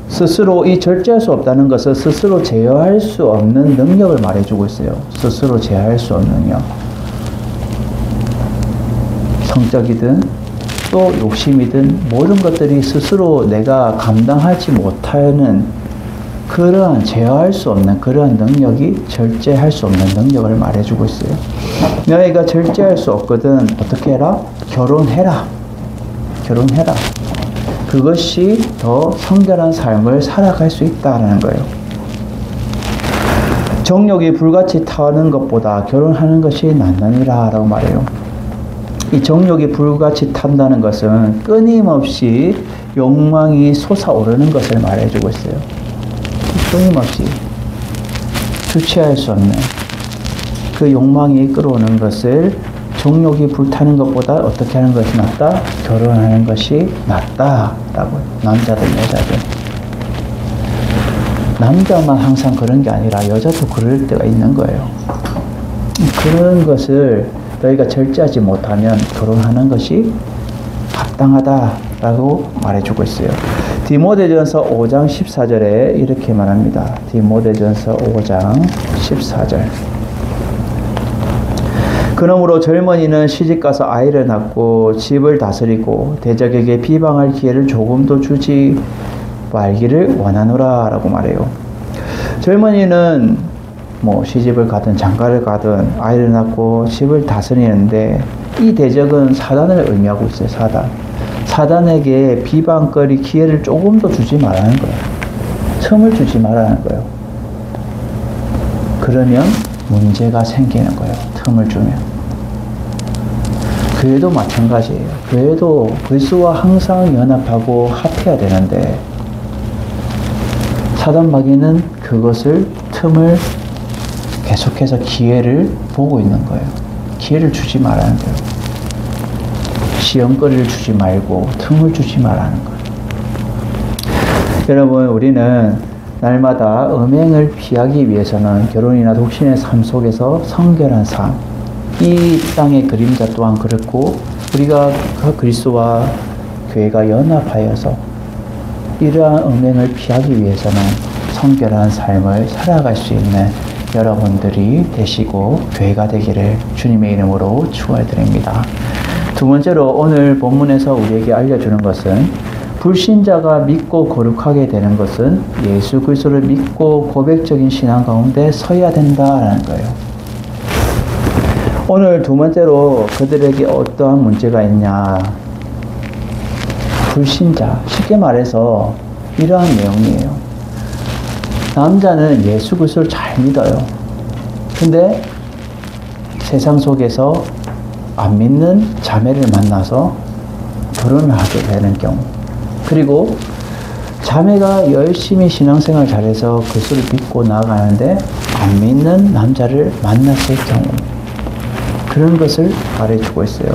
스스로 이 절제할 수 없다는 것은 스스로 제어할 수 없는 능력을 말해주고 있어요. 스스로 제어할 수 없는 능력. 성적이든 또 욕심이든 모든 것들이 스스로 내가 감당하지 못하는 그러한 제어할 수 없는 그러한 능력이 절제할 수 없는 능력을 말해주고 있어요. 너희가 절제할 수 없거든 어떻게 해라? 결혼해라. 결혼해라. 그것이 더 성결한 삶을 살아갈 수 있다는 거예요. 정욕이 불같이 타는 것보다 결혼하는 것이 낫느니라 라고 말해요. 이 정욕이 불같이 탄다는 것은 끊임없이 욕망이 솟아오르는 것을 말해주고 있어요. 끊임없이 주체할 수 없는 그 욕망이 끌어오는 것을 정욕이 불타는 것보다 어떻게 하는 것이 낫다? 결혼하는 것이 낫다라고. 남자든 여자든. 남자만 항상 그런 게 아니라 여자도 그럴 때가 있는 거예요. 그런 것을 너희가 절제하지 못하면 결혼하는 것이 합당하다라고 말해주고 있어요. 디모데전서 5장 14절에 이렇게 말합니다. 디모데전서 5장 14절. 그러므로 젊은이는 시집가서 아이를 낳고 집을 다스리고 대적에게 비방할 기회를 조금도 주지 말기를 원하노라 라고 말해요. 젊은이는 시집을 가든 장가를 가든 아이를 낳고 집을 다스리는데 이 대적은 사단을 의미하고 있어요. 사단에게 비방거리 기회를 조금도 주지 말라는 거예요. 틈을 주지 말라는 거예요. 그러면 문제가 생기는 거예요. 틈을 주면. 교회도 마찬가지예요. 교회도 그리스도와 항상 연합하고 합해야 되는데 사단 마귀는 그것을 틈을 계속해서 기회를 보고 있는 거예요. 기회를 주지 말라는 거예요. 시험거리를 주지 말고 틈을 주지 말라는 거예요. 여러분, 우리는 날마다 음행을 피하기 위해서는 결혼이나 독신의 삶 속에서 성결한 삶, 이 땅의 그림자 또한 그렇고 우리가 그리스도와 교회가 연합하여서 이러한 음행을 피하기 위해서는 성결한 삶을 살아갈 수 있는 여러분들이 되시고 교회가 되기를 주님의 이름으로 축원드립니다. 두 번째로 오늘 본문에서 우리에게 알려주는 것은 불신자가 믿고 거룩하게 되는 것은 예수 그리스도를 믿고 고백적인 신앙 가운데 서야 된다라는 거예요. 오늘 두 번째로 그들에게 어떠한 문제가 있냐. 불신자, 쉽게 말해서 이러한 내용이에요. 남자는 예수 그리스도를 잘 믿어요. 근데 세상 속에서 안 믿는 자매를 만나서 결혼을 하게 되는 경우, 그리고 자매가 열심히 신앙생활 잘해서 그리스도를 믿고 나아가는데 안 믿는 남자를 만났을 경우, 그런 것을 말해주고 있어요.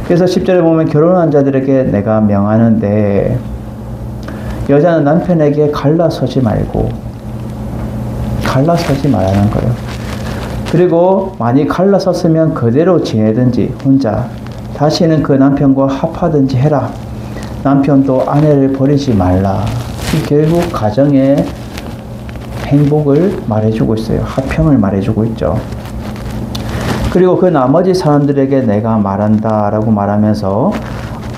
그래서 10절에 보면 결혼한 자들에게 내가 명하는데 여자는 남편에게 갈라서지 말라는 거예요. 그리고 만약 갈라섰으면 그대로 지내든지 혼자 다시는 그 남편과 합하든지 해라. 남편도 아내를 버리지 말라. 결국 가정의 행복을 말해주고 있어요. 화평을 말해주고 있죠. 그리고 그 나머지 사람들에게 내가 말한다 라고 말하면서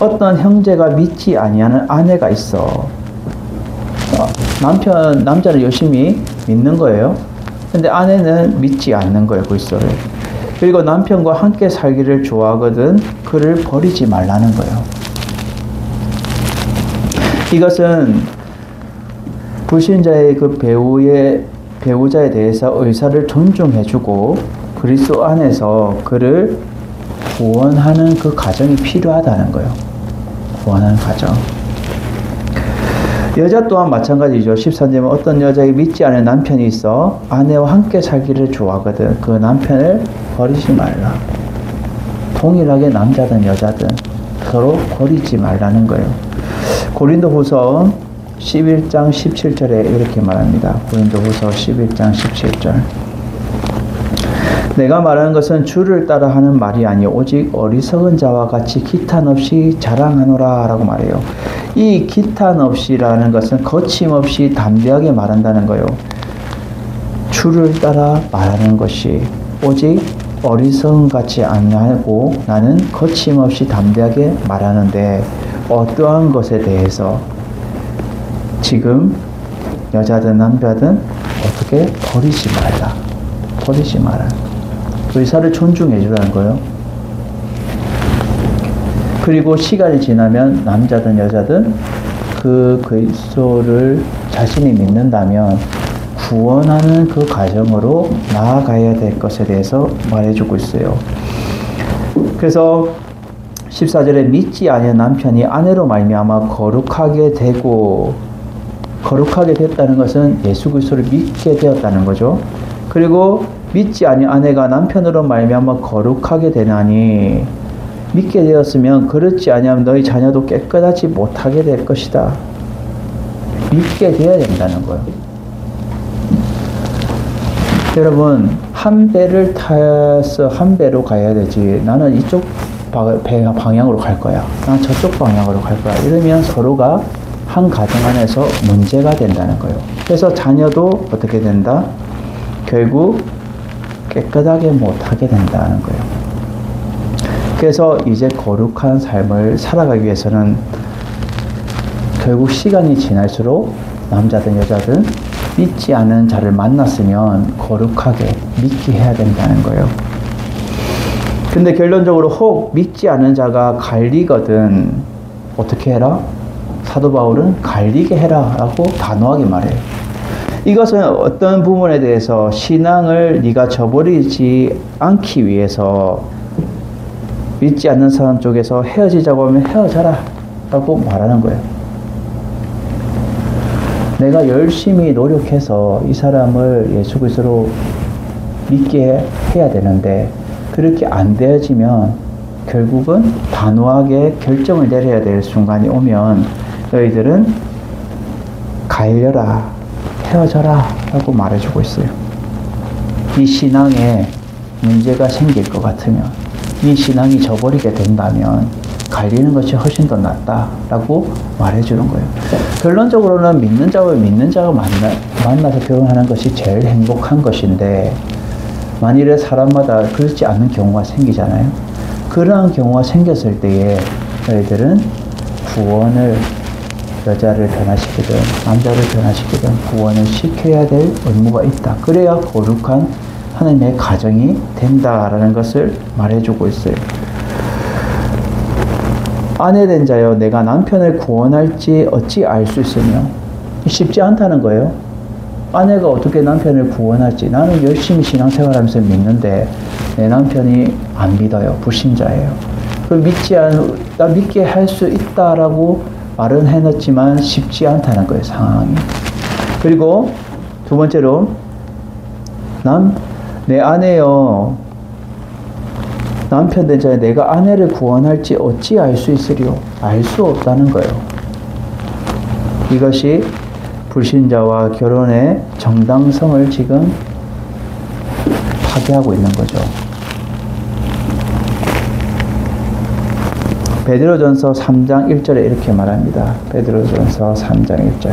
어떤 형제가 믿지 아니하는 아내가 있어. 남자는 열심히 믿는 거예요. 근데 아내는 믿지 않는 거예요, 그리스도를. 그리고 남편과 함께 살기를 좋아하거든 그를 버리지 말라는 거예요. 이것은 불신자의 그 배우자에 대해서 의사를 존중해주고 그리스도 안에서 그를 구원하는 그 과정이 필요하다는 거예요. 구원하는 과정. 여자 또한 마찬가지죠. 13절에 어떤 여자에게 믿지 않은 남편이 있어 아내와 함께 살기를 좋아하거든 그 남편을 버리지 말라. 동일하게 남자든 여자든 서로 버리지 말라는 거예요. 고린도후서 11장 17절에 이렇게 말합니다. 고린도후서 11장 17절. 내가 말하는 것은 주를 따라 하는 말이 아니요 오직 어리석은 자와 같이 기탄 없이 자랑하노라 라고 말해요. 이 기탄 없이라는 것은 거침없이 담대하게 말한다는 거예요. 주를 따라 말하는 것이 오직 어리석은 같이 아니하고 나는 거침없이 담대하게 말하는데 어떠한 것에 대해서 지금 여자든 남자든 어떻게 버리지 말라. 버리지 마라. 의사를 존중해 주라는 거예요. 그리고 시간이 지나면 남자든 여자든 그 그리스도를 자신이 믿는다면 구원하는 그 과정으로 나아가야 될 것에 대해서 말해주고 있어요. 그래서 14절에 믿지 아니한 남편이 아내로 말미암아 거룩하게 되고 거룩하게 됐다는 것은 예수 그리스도를 믿게 되었다는 거죠. 그리고 믿지 아니한 아내가 남편으로 말미암아 거룩하게 되나니 믿게 되었으면 그렇지 아니하면 너희 자녀도 깨끗하지 못하게 될 것이다. 믿게 되어야 된다는 거예요. 여러분 한 배를 타서 한 배로 가야 되지 나는 이쪽 방향으로 갈 거야. 난 저쪽 방향으로 갈 거야. 이러면 서로가 한 가정 안에서 문제가 된다는 거예요. 그래서 자녀도 어떻게 된다? 결국 깨끗하게 못하게 된다는 거예요. 그래서 이제 거룩한 삶을 살아가기 위해서는 결국 시간이 지날수록 남자든 여자든 믿지 않은 자를 만났으면 거룩하게 믿게 해야 된다는 거예요. 근데 결론적으로 혹 믿지 않은 자가 갈리거든 어떻게 해라? 사도 바울은 갈리게 해라 라고 단호하게 말해요. 이것은 어떤 부분에 대해서 신앙을 네가 저버리지 않기 위해서 믿지 않는 사람 쪽에서 헤어지자고 하면 헤어져라 라고 말하는 거예요. 내가 열심히 노력해서 이 사람을 예수 그리스도로 믿게 해야 되는데 그렇게 안 되어지면 결국은 단호하게 결정을 내려야 될 순간이 오면 너희들은 갈려라, 헤어져라 라고 말해주고 있어요. 이 신앙에 문제가 생길 것 같으면 이 신앙이 저버리게 된다면 갈리는 것이 훨씬 더 낫다라고 말해주는 거예요. 결론적으로는 믿는 자가 만나서 결혼하는 것이 제일 행복한 것인데 만일에 사람마다 그렇지 않은 경우가 생기잖아요. 그러한 경우가 생겼을 때에 너희들은 구원을 여자를 변화시키든 남자를 변화시키든 구원을 시켜야 될 의무가 있다. 그래야 거룩한 하나님의 가정이 된다라는 것을 말해주고 있어요. 아내된 자여 내가 남편을 구원할지 어찌 알 수 있으며 쉽지 않다는 거예요. 아내가 어떻게 남편을 구원할지 나는 열심히 신앙생활하면서 믿는데 내 남편이 안 믿어요. 불신자예요. 나 믿게 할 수 있다라고 말은 해놨지만 쉽지 않다는 거예요. 상황이. 그리고 두 번째로 내 아내여 남편 된 자에 내가 아내를 구원할지 어찌 알 수 있으리요? 알 수 없다는 거예요. 이것이 불신자와 결혼의 정당성을 지금 파괴하고 있는 거죠. 베드로전서 3장 1절에 이렇게 말합니다. 베드로전서 3장 1절.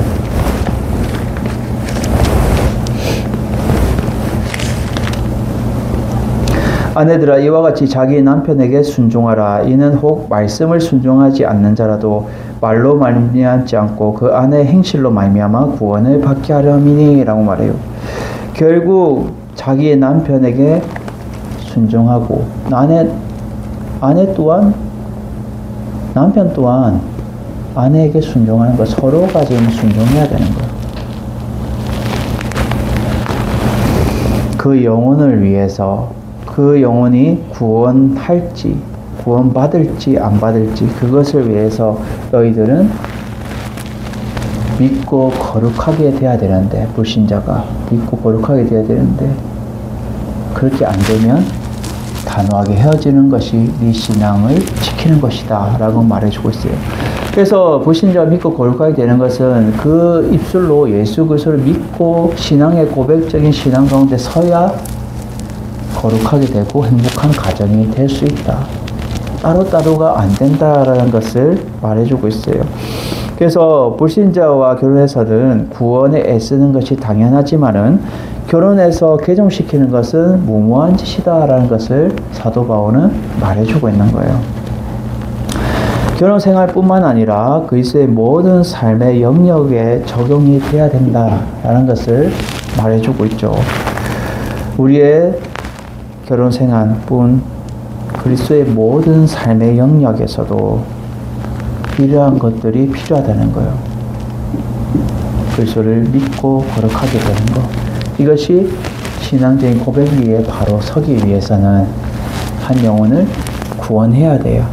아내들아 이와 같이 자기 남편에게 순종하라. 이는 혹 말씀을 순종하지 않는 자라도 말로 말미암지 않고 그 아내의 행실로 말미암아 구원을 받게 하려니니 라고 말해요. 결국 자기의 남편에게 순종하고 아내 또한 남편 또한 아내에게 순종하는 거, 서로가 지금 순종해야 되는 거예요. 그 영혼을 위해서, 그 영혼이 구원할지 구원받을지 안 받을지 그것을 위해서 너희들은 믿고 거룩하게 돼야 되는데, 불신자가 믿고 거룩하게 돼야 되는데 그렇게 안 되면 단호하게 헤어지는 것이 네 신앙을 지키는 것이다 라고 말해주고 있어요. 그래서 불신자가 믿고 거룩하게 되는 것은 그 입술로 예수 그리스도를 믿고 신앙의 고백적인 신앙 가운데 서야 거룩하게 되고 행복한 가정이 될 수 있다. 따로따로가 안 된다라는 것을 말해주고 있어요. 그래서 불신자와 결혼해서는 구원에 애쓰는 것이 당연하지만은 결혼해서 개종시키는 것은 무모한 짓이다라는 것을 사도 바울은 말해주고 있는 거예요. 결혼 생활뿐만 아니라 그리스도의 모든 삶의 영역에 적용이 돼야 된다라는 것을 말해주고 있죠. 우리의 결혼 생활뿐 그리스도의 모든 삶의 영역에서도 이러한 것들이 필요하다는 거예요. 그리스도를 믿고 거룩하게 되는 것. 이것이 신앙적인 고백 위에 바로 서기 위해서는 한 영혼을 구원해야 돼요.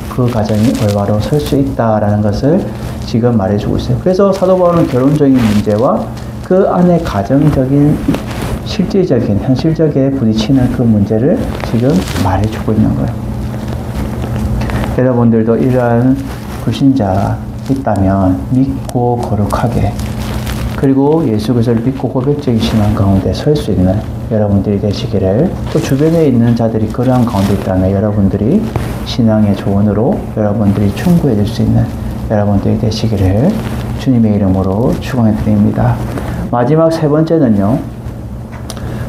그 가정이 올바로 설 수 있다라는 것을 지금 말해주고 있어요. 그래서 사도 바울은 결혼적인 문제와 그 안에 가정적인 실질적인 현실적에 부딪히는 그 문제를 지금 말해주고 있는 거예요. 여러분들도 이러한 불신자가 있다면 믿고 거룩하게, 그리고 예수 그리스도를 믿고 고백적인 신앙 가운데 설 수 있는 여러분들이 되시기를, 또 주변에 있는 자들이 그러한 가운데 있다면 여러분들이 신앙의 조언으로 여러분들이 충고해 줄 수 있는 여러분들이 되시기를 주님의 이름으로 축원해 드립니다. 마지막 세 번째는요,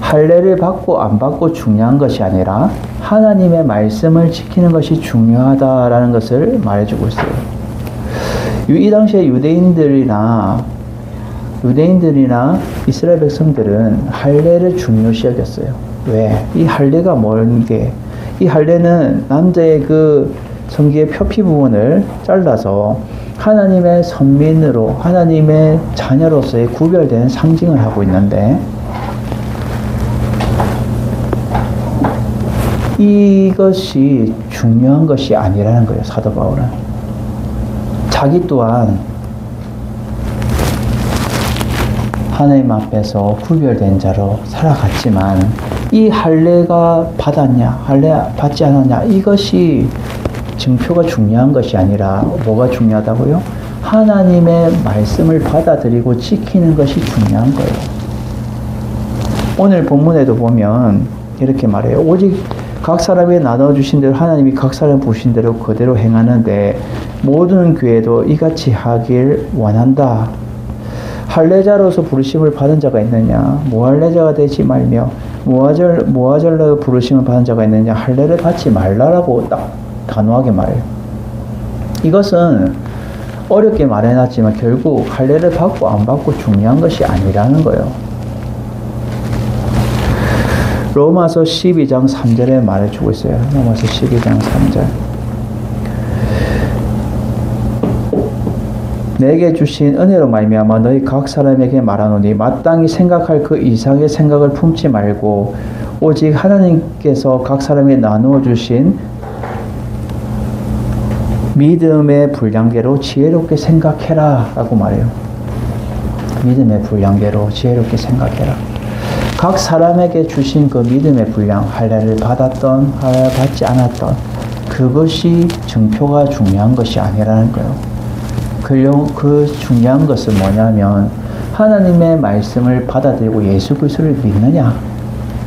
할례를 받고 안 받고 중요한 것이 아니라 하나님의 말씀을 지키는 것이 중요하다라는 것을 말해주고 있어요. 이 당시에 유대인들이나 이스라엘 백성들은 할례를 중요시 여겼어요. 왜? 이 할례가 뭔게? 이 할례는 남자의 그 성기의 표피 부분을 잘라서 하나님의 선민으로, 하나님의 자녀로서의 구별된 상징을 하고 있는데, 이것이 중요한 것이 아니라는 거예요, 사도 바울은. 자기 또한 하나님 앞에서 구별된 자로 살아갔지만 이 할례가 받았냐, 할례 받지 않았냐, 이것이 증표가 중요한 것이 아니라 뭐가 중요하다고요? 하나님의 말씀을 받아들이고 지키는 것이 중요한 거예요. 오늘 본문에도 보면 이렇게 말해요. 오직 각 사람이 나눠주신 대로 하나님이 각 사람 부신 대로 그대로 행하는데 모든 교회도 이같이 하길 원한다. 할례자로서 부르심을 받은 자가 있느냐? 무할례자가 되지 말며 무하절로 부르심을 받은 자가 있느냐? 할례를 받지 말라라고 딱 단호하게 말해요. 이것은 어렵게 말해놨지만 결국 할례를 받고 안 받고 중요한 것이 아니라는 거예요. 로마서 12장 3절에 말해주고 있어요. 로마서 12장 3절. 내게 주신 은혜로 말미암아 너희 각 사람에게 말하노니 마땅히 생각할 그 이상의 생각을 품지 말고 오직 하나님께서 각 사람에게 나누어 주신 믿음의 분량계로 지혜롭게 생각해라 라고 말해요. 믿음의 분량계로 지혜롭게 생각해라. 각 사람에게 주신 그 믿음의 분량, 할례를 받았던 할례를 받지 않았던 그것이 증표가 중요한 것이 아니라는 거예요. 그 중요한 것은 뭐냐면 하나님의 말씀을 받아들이고 예수 그리스도를 믿느냐,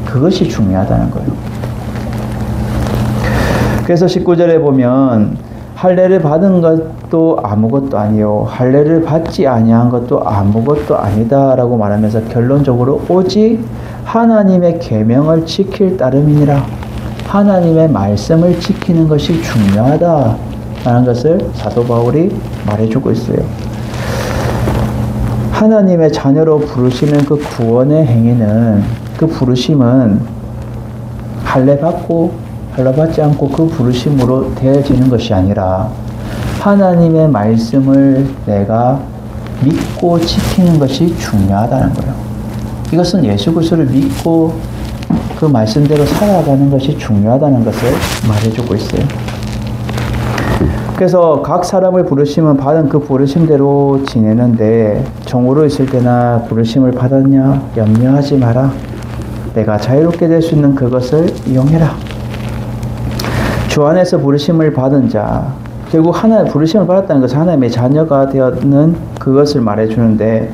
그것이 중요하다는 거예요. 그래서 19절에 보면 할례를 받은 것도 아무것도 아니요 할례를 받지 아니한 것도 아무것도 아니다라고 말하면서 결론적으로 오직 하나님의 계명을 지킬 따름이니라. 하나님의 말씀을 지키는 것이 중요하다라는 것을 사도 바울이 말해주고 있어요. 하나님의 자녀로 부르시는 그 구원의 행위는, 그 부르심은 할례 받지 않고 그 부르심으로 되어지는 것이 아니라 하나님의 말씀을 내가 믿고 지키는 것이 중요하다는 거예요. 이것은 예수 그리스도를 믿고 그 말씀대로 살아가는 것이 중요하다는 것을 말해주고 있어요. 그래서 각 사람을 부르심은 받은 그 부르심대로 지내는데 종으로 있을 때나 부르심을 받았냐 염려하지 마라. 내가 자유롭게 될 수 있는 그것을 이용해라. 주 안에서 부르심을 받은 자, 결국 하나의 부르심을 받았다는 것은 하나님의 자녀가 되었는 그것을 말해주는데,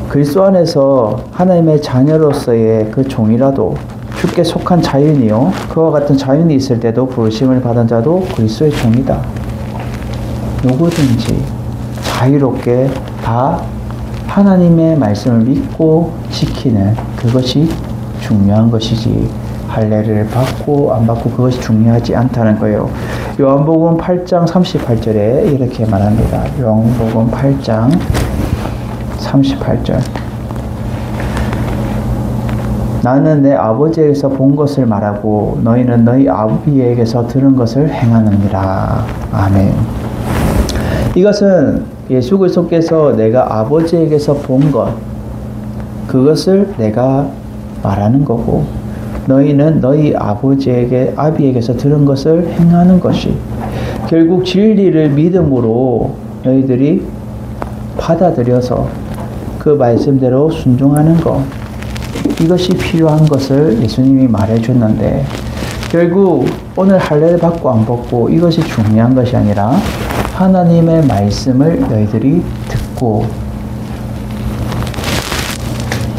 그리스도 안에서 하나님의 자녀로서의 그 종이라도 주께 속한 자유인이요 그와 같은 자유인이 있을 때도 부르심을 받은 자도 그리스도의 종이다. 누구든지 자유롭게 다 하나님의 말씀을 믿고 지키는 그것이 중요한 것이지, 할례를 받고 안 받고 그것이 중요하지 않다는 거예요. 요한복음 8장 38절에 이렇게 말합니다. 요한복음 8장 38절. 나는 내 아버지에게서 본 것을 말하고 너희는 너희 아비에게서 들은 것을 행하느니라. 아멘. 이것은 예수 그리스도께서 내가 아버지에게서 본 것, 그것을 내가 말하는 거고, 너희는 너희 아비에게서 들은 것을 행하는 것이, 결국 진리를 믿음으로 너희들이 받아들여서 그 말씀대로 순종하는 것, 이것이 필요한 것을 예수님이 말해줬는데, 결국 오늘 할례를 받고 안 받고 이것이 중요한 것이 아니라 하나님의 말씀을 너희들이 듣고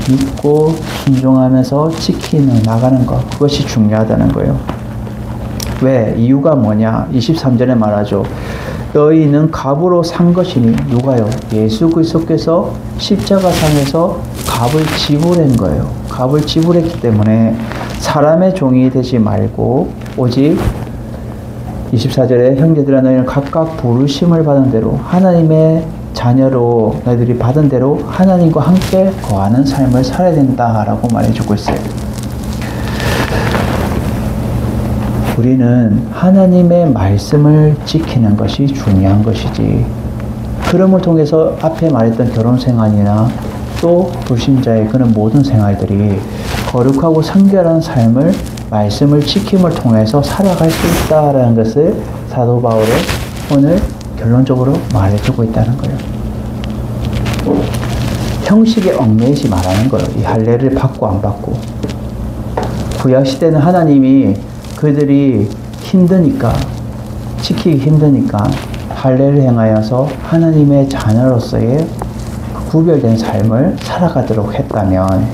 믿고 순종하면서 지키는 나가는 것, 그것이 중요하다는 거예요. 왜? 이유가 뭐냐? 23절에 말하죠. 너희는 값으로 산 것이니. 누가요? 예수 그리스도께서 십자가상에서 값을 지불한 거예요. 값을 지불했기 때문에 사람의 종이 되지 말고 오직 24절에 형제들아 너희는 각각 부르심을 받은 대로 하나님의 자녀로 너희들이 받은 대로 하나님과 함께 거하는 삶을 살아야 된다라고 말해주고 있어요. 우리는 하나님의 말씀을 지키는 것이 중요한 것이지, 그럼을 통해서 앞에 말했던 결혼 생활이나 또 불신자의 그런 모든 생활들이 거룩하고 성결한 삶을 말씀을 지킴을 통해서 살아갈 수 있다라는 것을 사도 바울은 오늘 결론적으로 말해주고 있다는 거예요. 형식에 얽매이지 말라는 거예요. 이 할례를 받고 안 받고. 구약시대는 하나님이 그들이 힘드니까, 지키기 힘드니까 할례를 행하여서 하나님의 자녀로서의 구별된 삶을 살아가도록 했다면,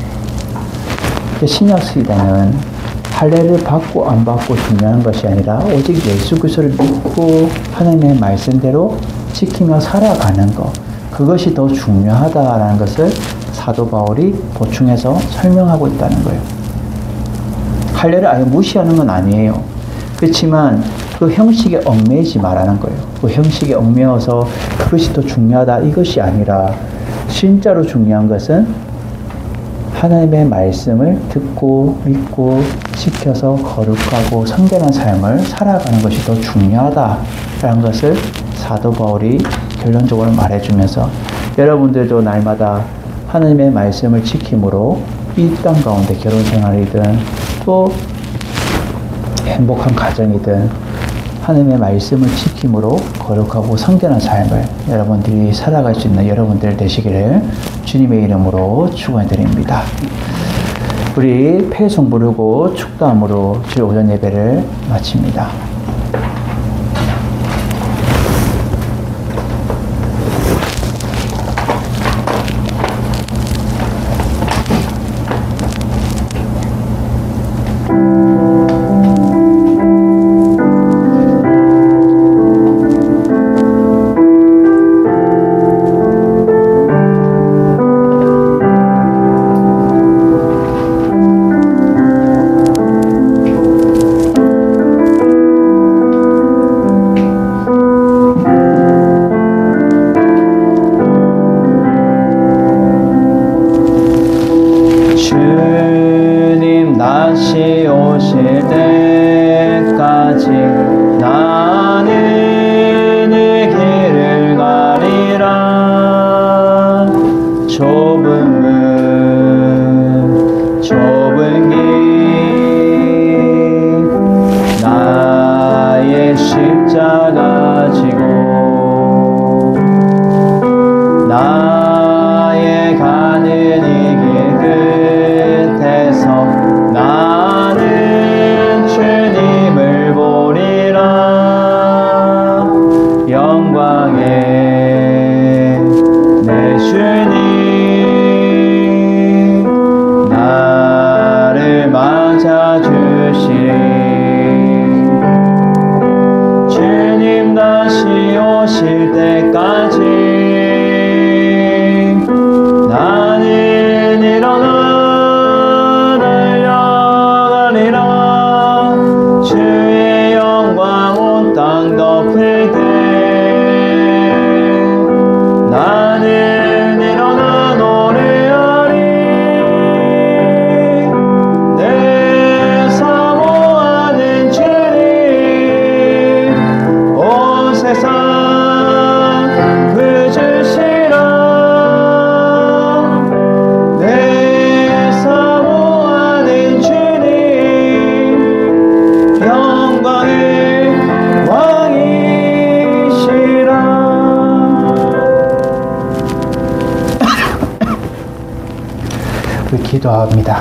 신약시대는 할례를 받고 안 받고 중요한 것이 아니라 오직 예수 그리스도를 믿고 하나님의 말씀대로 지키며 살아가는 것, 그것이 더 중요하다라는 것을 사도 바울이 보충해서 설명하고 있다는 거예요. 할례를 아예 무시하는 건 아니에요. 그렇지만 그 형식에 얽매이지 말라는 거예요. 그 형식에 얽매여서 그것이 더 중요하다, 이것이 아니라 진짜로 중요한 것은 하나님의 말씀을 듣고 믿고 지켜서 거룩하고 성결한 삶을 살아가는 것이 더 중요하다라는 것을 사도 바울이 결론적으로 말해주면서, 여러분들도 날마다 하나님의 말씀을 지킴으로 이 땅 가운데 결혼 생활이든 또 행복한 가정이든 하나님의 말씀을 지킴으로 거룩하고 성결한 삶을 여러분들이 살아갈 수 있는 여러분들 되시기를 주님의 이름으로 축원해 드립니다. 우리 패송 부르고 축도함으로 주일 오전 예배를 마칩니다. 기도합니다.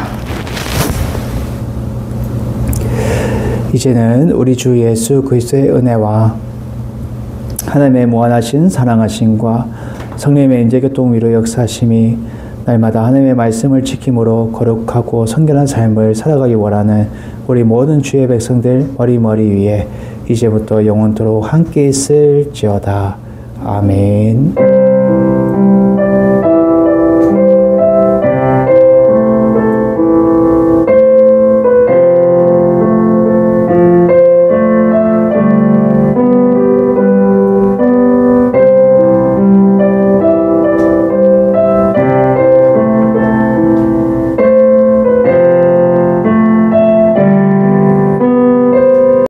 이제는 우리 주 예수 그리스도의 은혜와 하나님의 무한하신 사랑하심과 성령의 인재교통 위로 역사하심이 날마다 하나님의 말씀을 지킴으로 거룩하고 성결한 삶을 살아가기 원하는 우리 모든 주의 백성들 머리 위에 이제부터 영원토록 함께 있을지어다. 아멘.